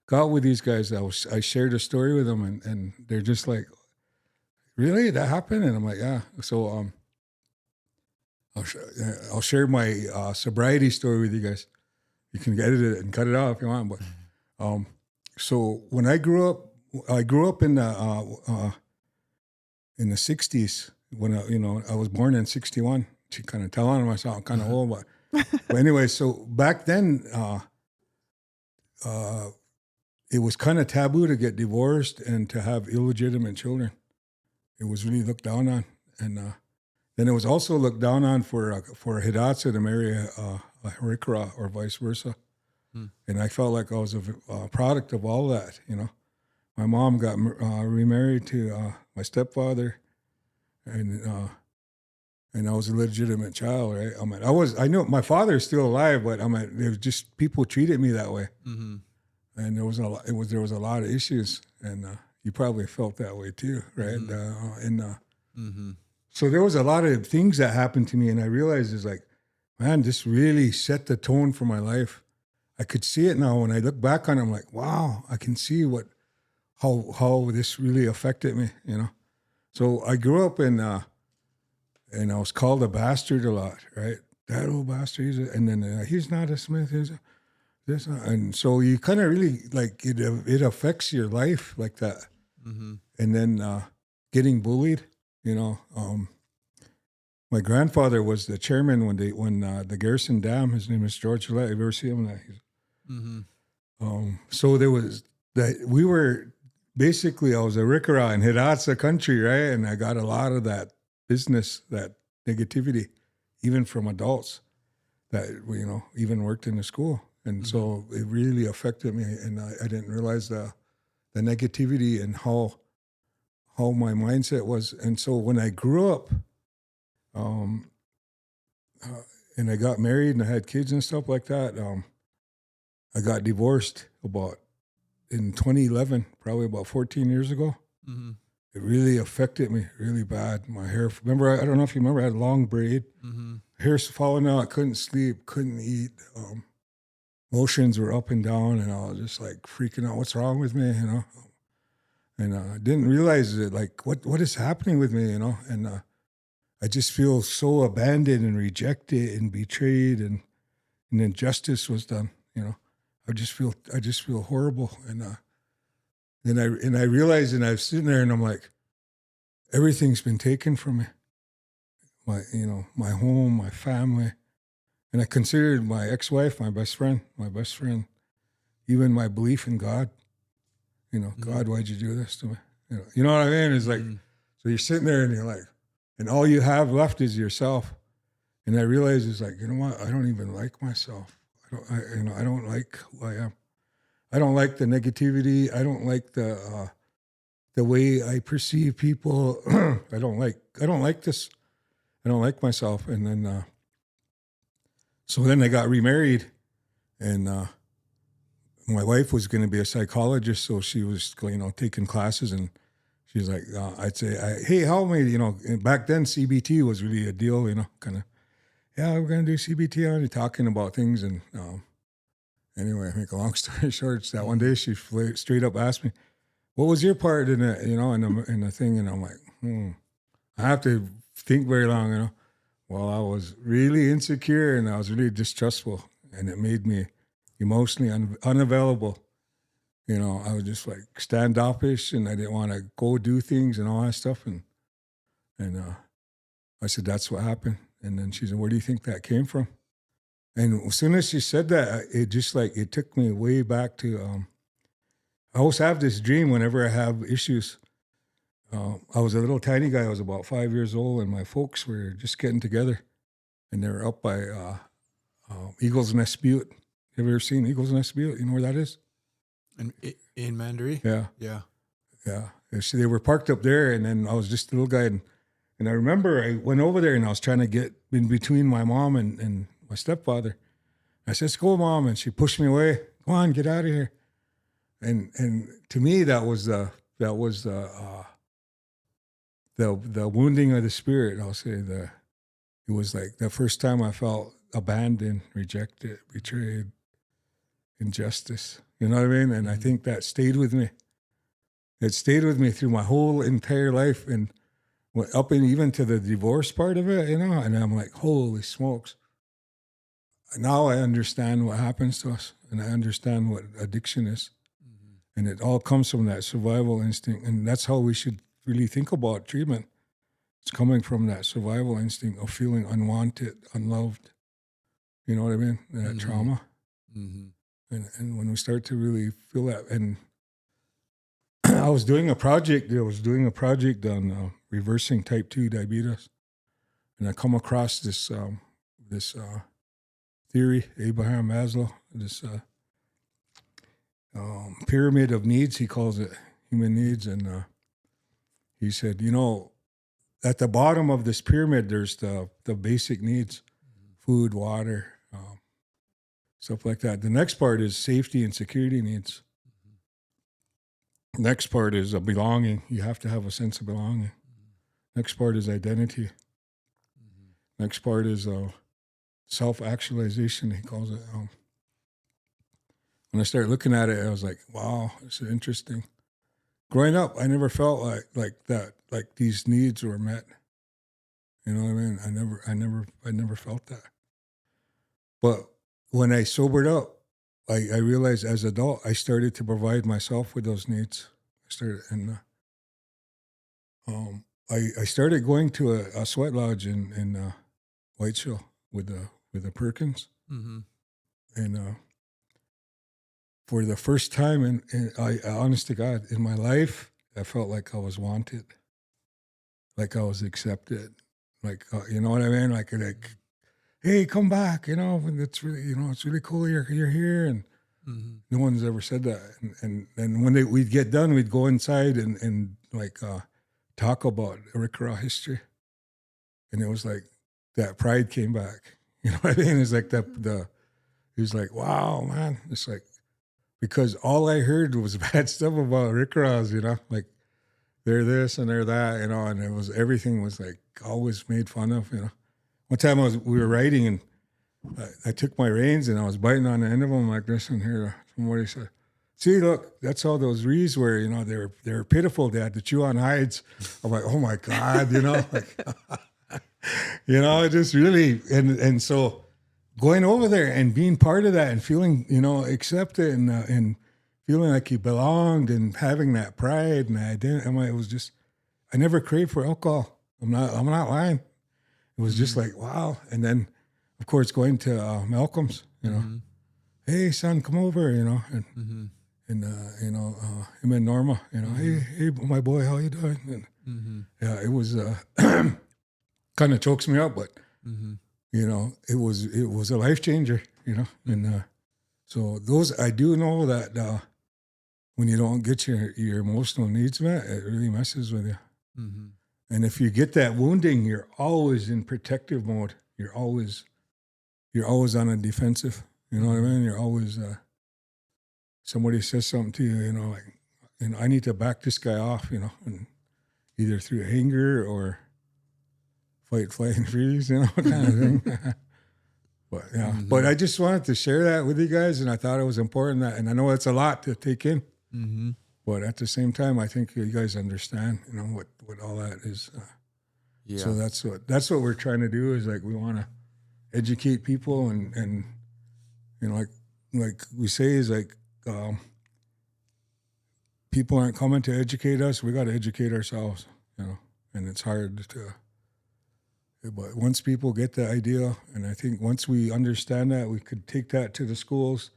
got with these guys. I shared a story with them, and they're just like, "Really, that happened?" And I'm like, "Yeah." So I'll share my sobriety story with you guys. You can edit it and cut it out if you want, but so when I grew up in the 60s when I was born in 61. To kind of tell on myself, I'm kind of old, but anyway, so back then it was kind of taboo to get divorced and to have illegitimate children. It was really looked down on, and then it was also looked down on for a Hidatsa to marry a Harikara or vice versa. And I felt like I was a product of all that, My mom got remarried to my stepfather, and I was a legitimate child, right? I mean, I knew my father's still alive, but I mean, it was just people treated me that way, and there was a lot of issues, and you probably felt that way too, right? So there was a lot of things that happened to me, and I realized it's like, man, this really set the tone for my life. I could see it now when I look back on it. I'm like, wow, I can see how this really affected me, So I grew up and I was called a bastard a lot, right? That old bastard, and then he's not a Smith, this, and so you kind of really it affects your life like that, and then getting bullied, My grandfather was the chairman when the Garrison Dam. His name is George Gillette. You ever see him? So there was that we were. Basically, I was a Rikara in Hidatsa country, right? And I got a lot of that business, that negativity, even from adults that, even worked in the school. And so it really affected me. And I didn't realize the negativity and how my mindset was. And so when I grew up and I got married and I had kids and stuff like that, I got divorced in 2011, probably about 14 years ago. It really affected me really bad. My hair, I don't know if you remember, I had long braid. Hair's falling out, couldn't sleep, couldn't eat. Emotions were up and down, and I was just like freaking out. What's wrong with me, And I didn't realize it, like what is happening with me, And I just feel so abandoned and rejected and betrayed, and injustice was done, I just feel horrible, and I realized, and I was sitting there, and I'm like, everything's been taken from me. My home, my family, and I considered my ex-wife my best friend, even my belief in God. God, why'd you do this to me? You know what I mean? It's like, so you're sitting there, and you're like, and all you have left is yourself. And I realized it's like, you know what? I don't even like myself. I don't like who I am. I don't like the negativity. I don't like the way I perceive people. I don't like this. I don't like myself. And then, so then I got remarried, and my wife was going to be a psychologist, so she was, taking classes, and she's like, I'd say, hey, help me, and back then CBT was really a deal, kind of, yeah, we're going to do CBT, and talking about things, and anyway, I make a long story short, it's that one day she straight up asked me, what was your part in it, in the thing, and I'm like, I have to think very long, Well, I was really insecure, and I was really distrustful, and it made me emotionally unavailable. I was just like standoffish, and I didn't want to go do things and all that stuff. And I said, that's what happened. And then she said, where do you think that came from? And as soon as she said that, it just like, it took me way back to, I always have this dream whenever I have issues. I was a little tiny guy. I was about 5 years old, and my folks were just getting together, and they were up by Eagles Nest Butte. Have you ever seen Eagles Nest Butte? You know where that is? In Mandaree? Yeah. Yeah. Yeah. So they were parked up there, and then I was just a little guy. And I remember I went over there, and I was trying to get in between my mom and my stepfather. I said, let's go, Mom. And she pushed me away. Come on, get out of here. And to me, that was the wounding of the spirit. I'll say it was like the first time I felt abandoned, rejected, betrayed, injustice. You know what I mean? And I think that stayed with me. It stayed with me through my whole entire life, and went up and even to the divorce part of it, and I'm like, holy smokes. Now I understand what happens to us, and I understand what addiction is. And it all comes from that survival instinct. And that's how we should really think about treatment. It's coming from that survival instinct of feeling unwanted, unloved. You know what I mean? That trauma. And when we start to really feel that, and I was doing a project on reversing type 2 diabetes. And I come across this theory, Abraham Maslow, this pyramid of needs, he calls it, human needs. And he said, at the bottom of this pyramid, there's the basic needs, food, water, stuff like that. The next part is safety and security needs. Next part is a belonging. You have to have a sense of belonging. Next part is identity. Next part is self-actualization, he calls it. When I started looking at it, I was like, wow, this is interesting. Growing up, I never felt like that, like these needs were met. You know what I mean? I never felt that. But when I sobered up, I realized as an adult, I started to provide myself with those needs. I started going to a sweat lodge in Whiteshell with the Perkins. And for the first time, and I honest to God, in my life, I felt like I was wanted, like I was accepted, like you know what I mean, like hey, come back, it's really it's really cool you're here, and no one's ever said that. And when we'd get done, we'd go inside and talk about Rick Raw history, and it was like that pride came back. You know what I mean? It's like it was like, wow, man, it's like. Because all I heard was bad stuff about Rick Ross, like they're this and they're that, and everything was like always made fun of, One time we were riding, and I took my reins and I was biting on the end of them like this, and here somebody said, "See, look, that's how those reeds were, they were pitiful. They had to chew on hides." I'm like, oh my God, it just really, and so. Going over there and being part of that and feeling, accepted and feeling like you belonged and having that pride and identity. It was just, I never craved for alcohol. I'm not lying. It was just like, wow. And then, of course, going to Malcolm's, hey, son, come over, and him and Norma, hey, my boy, how you doing? And yeah, it was kind of chokes me up, but. It was a life changer, and so those, I do know that when you don't get your emotional needs met, it really messes with you. And if you get that wounding, you're always in protective mode. You're always on a defensive. You know what I mean? You're always somebody says something to you, like, I need to back this guy off, and either through anger or fight, flight, and freeze, kind of thing. But yeah, but I just wanted to share that with you guys, and I thought it was important and I know it's a lot to take in, but at the same time, I think you guys understand, what all that is. Yeah. So that's what we're trying to do is like we want to educate people and like we say is like people aren't coming to educate us. We got to educate ourselves, and it's hard to. But once people get the idea, and I think once we understand that, we could take that to the schools,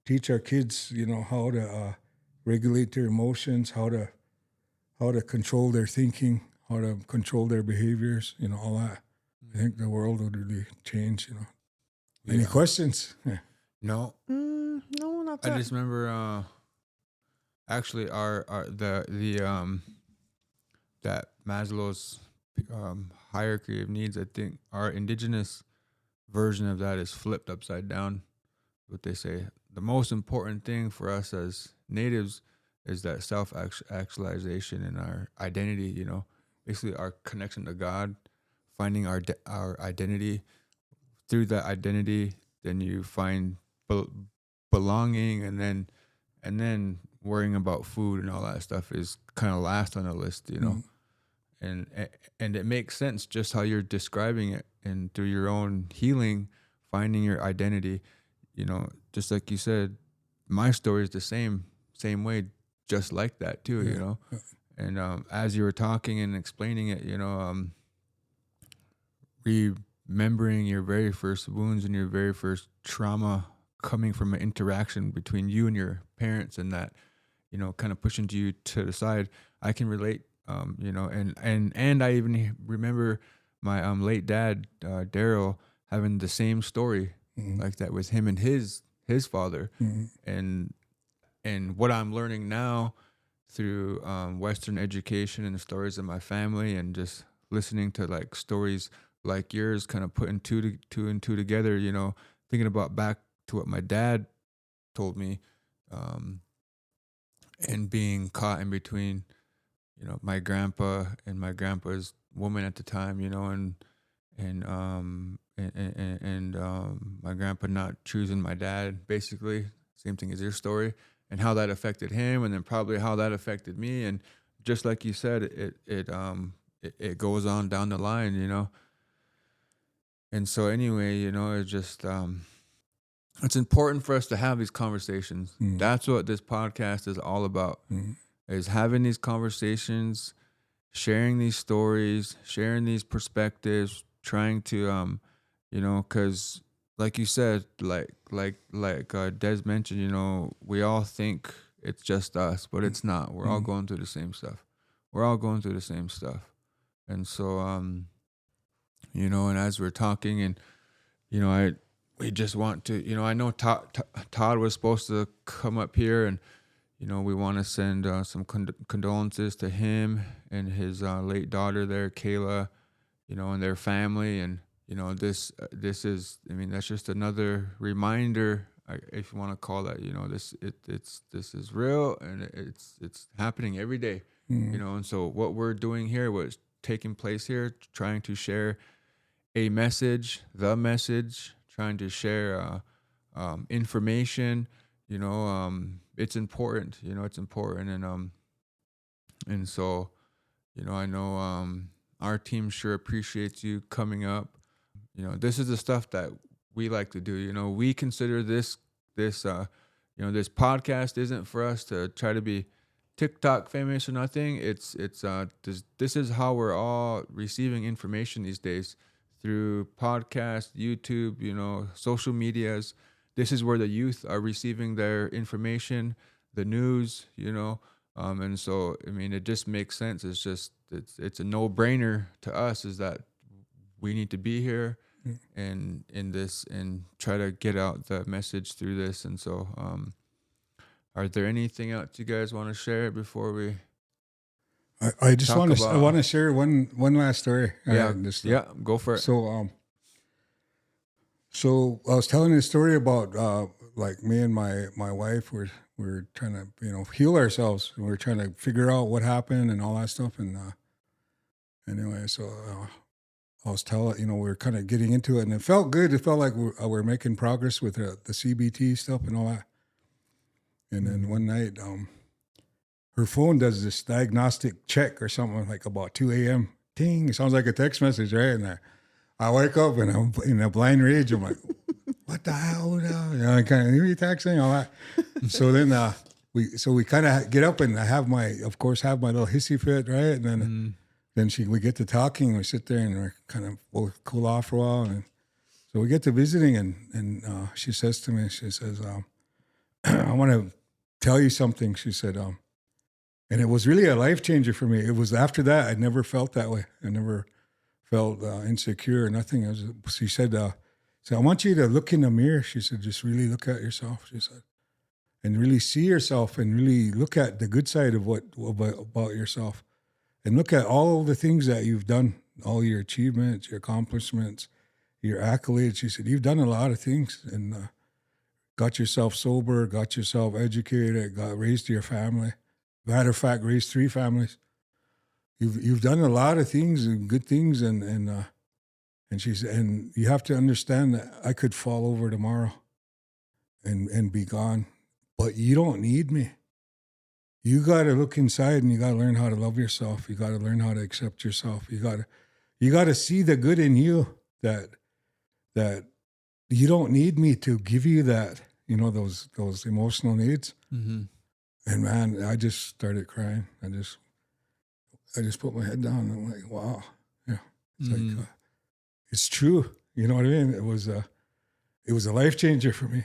teach our kids, how to regulate their emotions, how to control their thinking, how to control their behaviors, all that. I think the world would really change, Any questions? Yeah. No. No, not that. I just remember actually that Maslow's hierarchy of needs, I think our indigenous version of that is flipped upside down. What they say, the most important thing for us as natives is that self-actualization and our identity, basically our connection to God, finding our identity. Through that identity, then you find belonging, and then worrying about food and all that stuff is kind of last on the list, And it makes sense just how you're describing it, and through your own healing, finding your identity, just like you said, my story is the same way, just like that too, And as you were talking and explaining it, remembering your very first wounds and your very first trauma coming from an interaction between you and your parents, and that, kind of pushing you to the side, I can relate. And I even remember my late dad, Daryl, having the same story like that with him and his father, and what I'm learning now through Western education and the stories of my family, and just listening to like stories like yours, kind of putting two and two together, thinking about back to what my dad told me, and being caught in between, my grandpa and my grandpa's woman at the time, and my grandpa not choosing my dad, basically same thing as your story, and how that affected him, and then probably how that affected me, and just like you said, it goes on down the line, And so anyway, it's just it's important for us to have these conversations. That's what this podcast is all about. Is having these conversations, sharing these stories, sharing these perspectives, trying to, because like you said, like Des mentioned, we all think it's just us, but it's not. We're all going through the same stuff. And so, and as we're talking, and, we just want to, I know Todd was supposed to come up here, and, we want to send some condolences to him and his late daughter there, Kayla, and their family. And, this is, that's just another reminder, if you want to call that, this is real, and it's happening every day, and so what we're doing here, what's taking place here, trying to share the message, trying to share information, it's important, and so, I know our team sure appreciates you coming up. This is the stuff that we like to do. We consider this podcast isn't for us to try to be TikTok famous or nothing. It's this is how we're all receiving information these days, through podcast, YouTube, social medias. This is where the youth are receiving their information, the news, and so, it just makes sense. It's a no-brainer to us, is that we need to be here and in this, and try to get out the message through this. And so, are there anything else you guys want to share before we? I just want to share one last story. Yeah, go for it. So So I was telling you a story about like me and my wife we're trying to heal ourselves. We're trying to figure out what happened and all that stuff. And anyway, so I was telling we were kind of getting into it, and it felt good. It felt like we're making progress with the CBT stuff and all that. And then one night, her phone does this diagnostic check or something like about 2 a.m. Ting! It sounds like a text message, right? And I wake up and I'm in a blind rage. I'm like, what the hell? I kind of hear you texting all that. So then we kind of get up, and I have my little hissy fit, right? And then we get to talking. We sit there and we're kind of both cool off for a while, and so we get to visiting, and she says to me, she says, I want to tell you something. She said, and it was really a life changer for me. It was after that I never felt that way. I never felt insecure or nothing. She said, I want you to look in the mirror. She said, just really look at yourself. She said, and really see yourself, and really look at the good side of about yourself, and look at all the things that you've done, all your achievements, your accomplishments, your accolades. She said, you've done a lot of things, and got yourself sober, got yourself educated, raised your family. Matter of fact, raised 3 families. You've done a lot of things and good things, and she said, and you have to understand that I could fall over tomorrow and be gone, but you don't need me. You got to look inside, and you got to learn how to love yourself. You got to learn how to accept yourself. You got to see the good in you, that you don't need me to give you that, those emotional needs. Mm-hmm. And man, I just started crying. I just put my head down, and I'm like, wow. Yeah. It's like, it's true. You know what I mean? It was a life changer for me.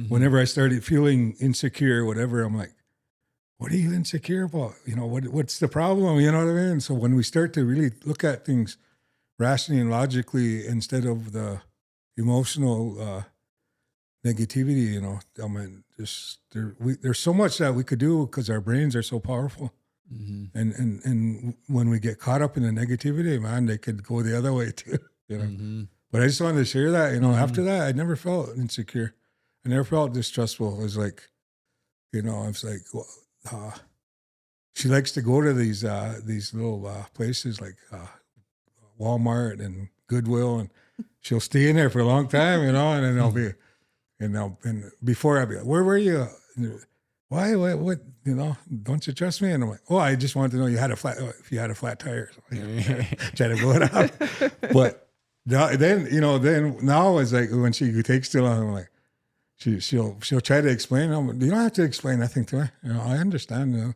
Whenever I started feeling insecure, whatever, I'm like, what are you insecure about? What's the problem? You know what I mean? So when we start to really look at things rationally and logically instead of the emotional negativity, I mean, there's so much that we could do because our brains are so powerful. Mm-hmm. And when we get caught up in the negativity, man, they could go the other way too. Mm-hmm. But I just wanted to share that. After that, I never felt insecure. I never felt distrustful. It was like, I was like, well, she likes to go to these little places like Walmart and Goodwill, and she'll stay in there for a long time, and then I'll be, and before I'll be like, where were you? Why? What? Don't you trust me? And I'm like, oh, I just wanted to know if you had a flat tire. Try to blow it up. But then now it's like when she takes too long, I'm like, she'll try to explain. You don't have to explain nothing to me. I understand.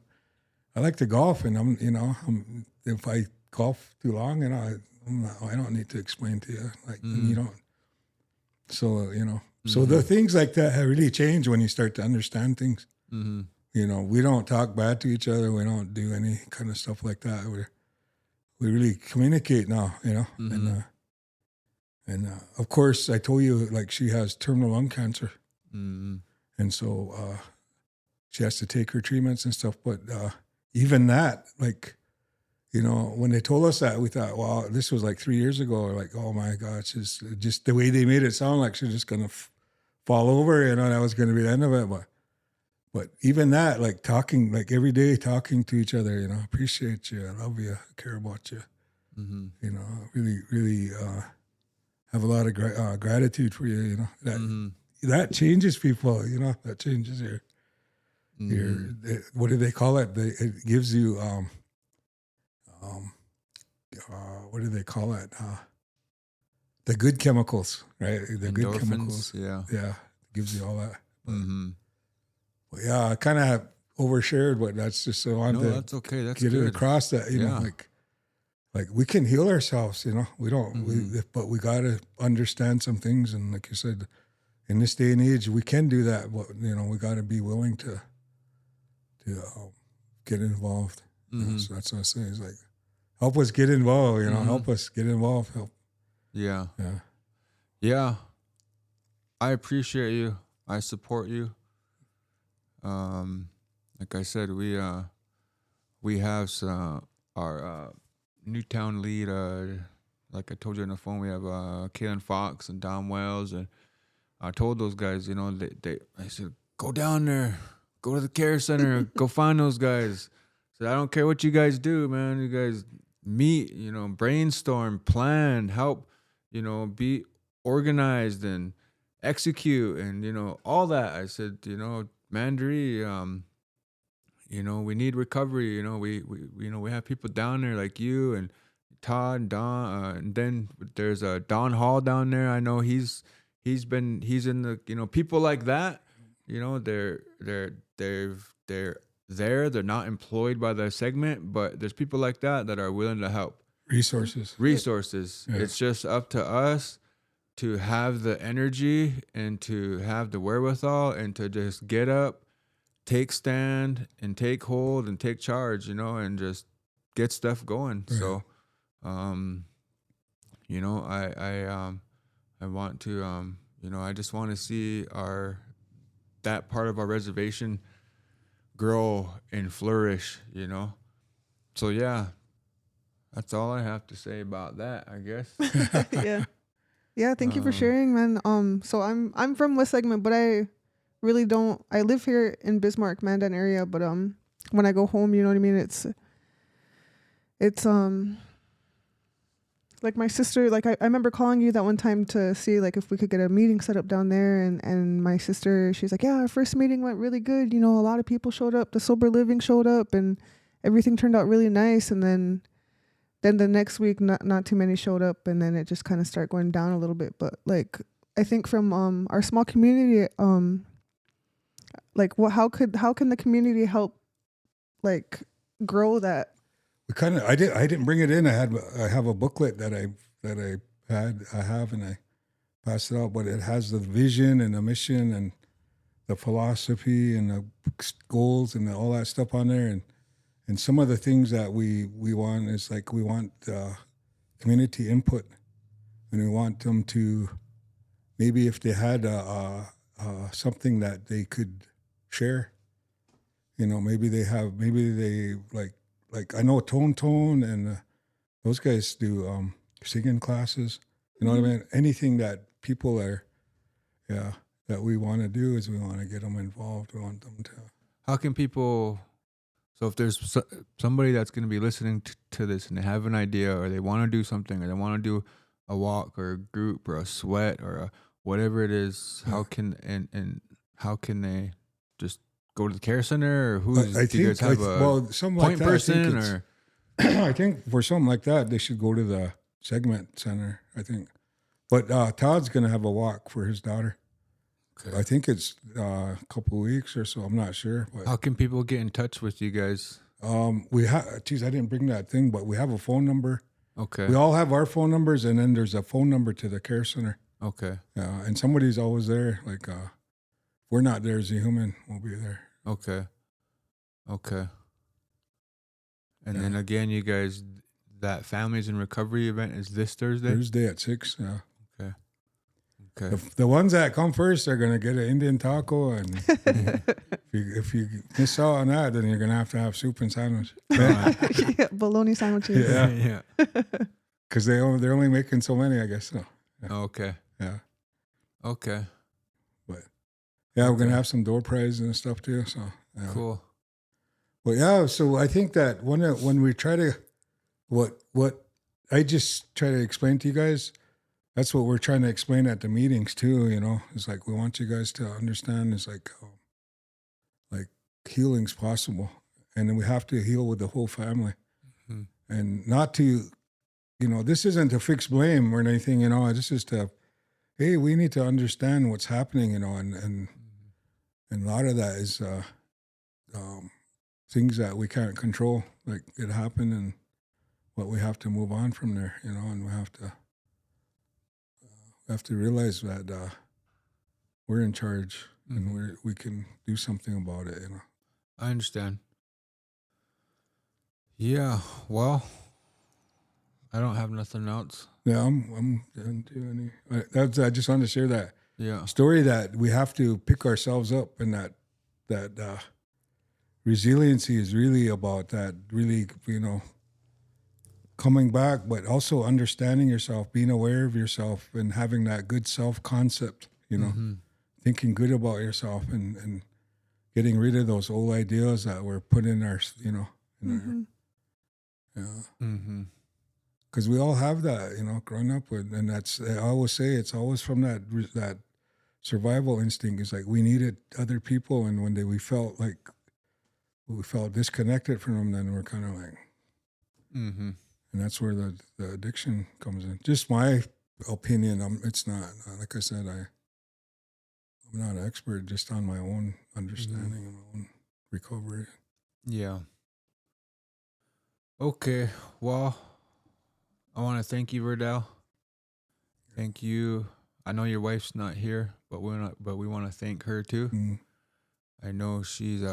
I like to golf, and if I golf too long, I don't need to explain to you. Like you don't. So so the things like that have really changed when you start to understand things. Mm-hmm. We don't talk bad to each other. We don't do any kind of stuff like that. We really communicate now. Mm-hmm. And of course, I told you, like, she has terminal lung cancer. Mm-hmm. And so she has to take her treatments and stuff. But even that, like, when they told us that, we thought, wow, this was like 3 years ago. Or like, oh my God, it's just the way they made it sound like she's just going to fall over, that was going to be the end of it. But even that, like talking, like every day talking to each other, appreciate you, I love you, I care about you, Mm-hmm. Really, really have a lot of gratitude for you, that changes people, that changes your, what do they call it? It gives you, what do they call it? The good chemicals, right? The Endorphins, good chemicals. Yeah. Yeah. Gives you all that. Mm-hmm. But yeah, I kind of have overshared, but that's just, I wanted to that's okay. That's get good. it across that, like we can heal ourselves, we don't, but we got to understand some things. And like you said, in this day and age, we can do that, but we got to be willing to get involved. Mm-hmm. So that's what I say. It's like, help us get involved, help us get involved. Help. Yeah. Yeah. Yeah. I appreciate you. I support you. Like I said, we have our Newtown lead, like I told you on the phone, we have Kaylin Fox and Don Wells, and I told those guys, you know, I said, go down there, go to the care center, go find those guys. So I don't care what you guys do, man. You guys meet, you know, brainstorm, plan, help, you know, be organized and execute, and you know, all that. I said, you know, Mandaree, you know, we need recovery. You know, we you know, we have people down there like you and Todd and Don, and then there's a Don Hall down there. I know he's in the, you know, people like that. You know, they're there. They're not employed by the segment, but there's people like that that are willing to help. Resources. Yeah. Yeah. It's just up to us to have the energy and to have the wherewithal and to just get up, take stand and take hold and take charge, you know, and just get stuff going. Right. So, you know, I want to, you know, I just want to see that part of our reservation grow and flourish, you know. So yeah, that's all I have to say about that, I guess. Yeah, thank you for sharing, man. So I'm from West Segment, but I really don't. I live here in Bismarck, Mandan area, but when I go home, you know what I mean. It's like my sister. Like I remember calling you that one time to see like if we could get a meeting set up down there, and my sister, she's like, yeah, our first meeting went really good. You know, a lot of people showed up. The sober living showed up, and everything turned out really nice. And then the next week, not too many showed up, and then it just kind of started going down a little bit. But like, I think from our small community, like how can the community help like grow that? We kind of, I didn't bring it in. I have a booklet that I have, and I passed it out, but it has the vision and the mission and the philosophy and the goals and all that stuff on there. And some of the things that we want is like, we want community input, and we want them to, maybe if they had something that they could share, you know, maybe they like I know Tone and those guys do singing classes, you know what I mean? Anything that people are, that we want to do is we want to get them involved. We want them to. How can people? So if there's somebody that's going to be listening to this and they have an idea, or they want to do something, or they want to do a walk or a group or a sweat or whatever it is, how can they just go to the care center, or do you guys have a something point like that, person, or? I think for something like that, they should go to the segment center, I think. But Todd's going to have a walk for his daughter. Okay. I think it's a couple of weeks or so. I'm not sure. But how can people get in touch with you guys? We have. I didn't bring that thing, but we have a phone number. Okay. We all have our phone numbers, and then there's a phone number to the care center. Okay. Yeah, and somebody's always there. Like, if we're not there as a human, we'll be there. Okay. And then again, you guys, that Families in Recovery event is this Thursday? Thursday at 6, yeah. Okay. The ones that come first are going to get an Indian taco, and if you miss out on that, then you're going to have soup and sandwich. Yeah, bologna sandwiches. Yeah. Because they're only making so many, I guess. So. Yeah. Okay. Yeah. Okay. But yeah, we're going to have some door prizes and stuff too. So yeah. Cool. Well, yeah. So I think that when we try to, what I just try to explain to you guys, that's what we're trying to explain at the meetings too. You know, it's like we want you guys to understand. It's like healing's possible, and then we have to heal with the whole family, and not to, you know, this isn't to fix blame or anything. You know, this is to, hey, we need to understand what's happening. You know, and a lot of that is things that we can't control, like it happened, and what we have to move on from there. You know, and we have to realize that we're in charge, and we can do something about it. You know, I understand. Yeah. Well, I don't have nothing else. Yeah, I'm done too. I just wanted to share that story, that we have to pick ourselves up, and that resiliency is really about that. Really, you know, coming back, but also understanding yourself, being aware of yourself, and having that good self-concept, thinking good about yourself, and getting rid of those old ideas that were put in our, because we all have that, growing up with, and that's, I always say, it's always from that survival instinct. Is like we needed other people, and when we felt disconnected from them, then we're kind of like, and that's where the addiction comes in. Just my opinion. It's not, like I said, I'm not an expert, just on my own understanding and my own recovery. Yeah. Okay. Well, I want to thank you, Verdell. Thank you. I know your wife's not here, but we want to thank her too. Mm. I know she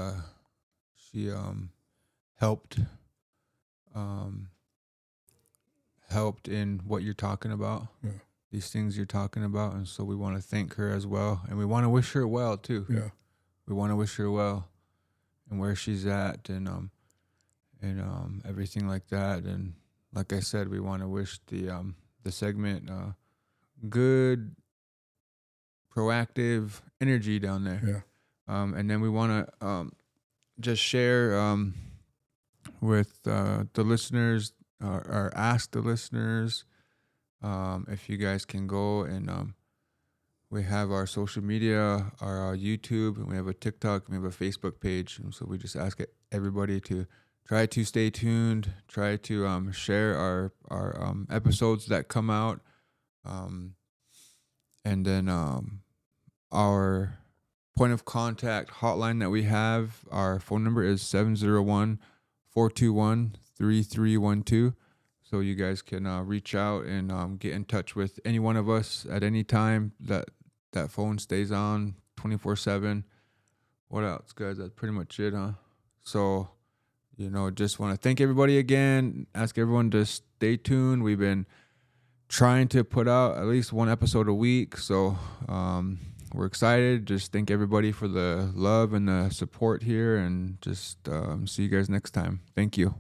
helped in what you're talking about. Yeah. These things you're talking about, and so we want to thank her as well, and we want to wish her well too. Yeah. We want to wish her well, and where she's at, and everything like that. And like I said, we want to wish the segment good, proactive energy down there. Yeah. And then we want to just share with the listeners, or ask the listeners if you guys can go and we have our social media, our YouTube, and we have a TikTok, and we have a Facebook page. And so we just ask everybody to try to stay tuned, try to share our episodes that come out, and then our point of contact hotline that we have, our phone number is 701-421-3312. So you guys can reach out and get in touch with any one of us at any time. That phone stays on 24/7. What else, guys? That's pretty much it, huh? So, just want to thank everybody again. Ask everyone to stay tuned. We've been trying to put out at least one episode a week. So we're excited. Just thank everybody for the love and the support here. And just see you guys next time. Thank you.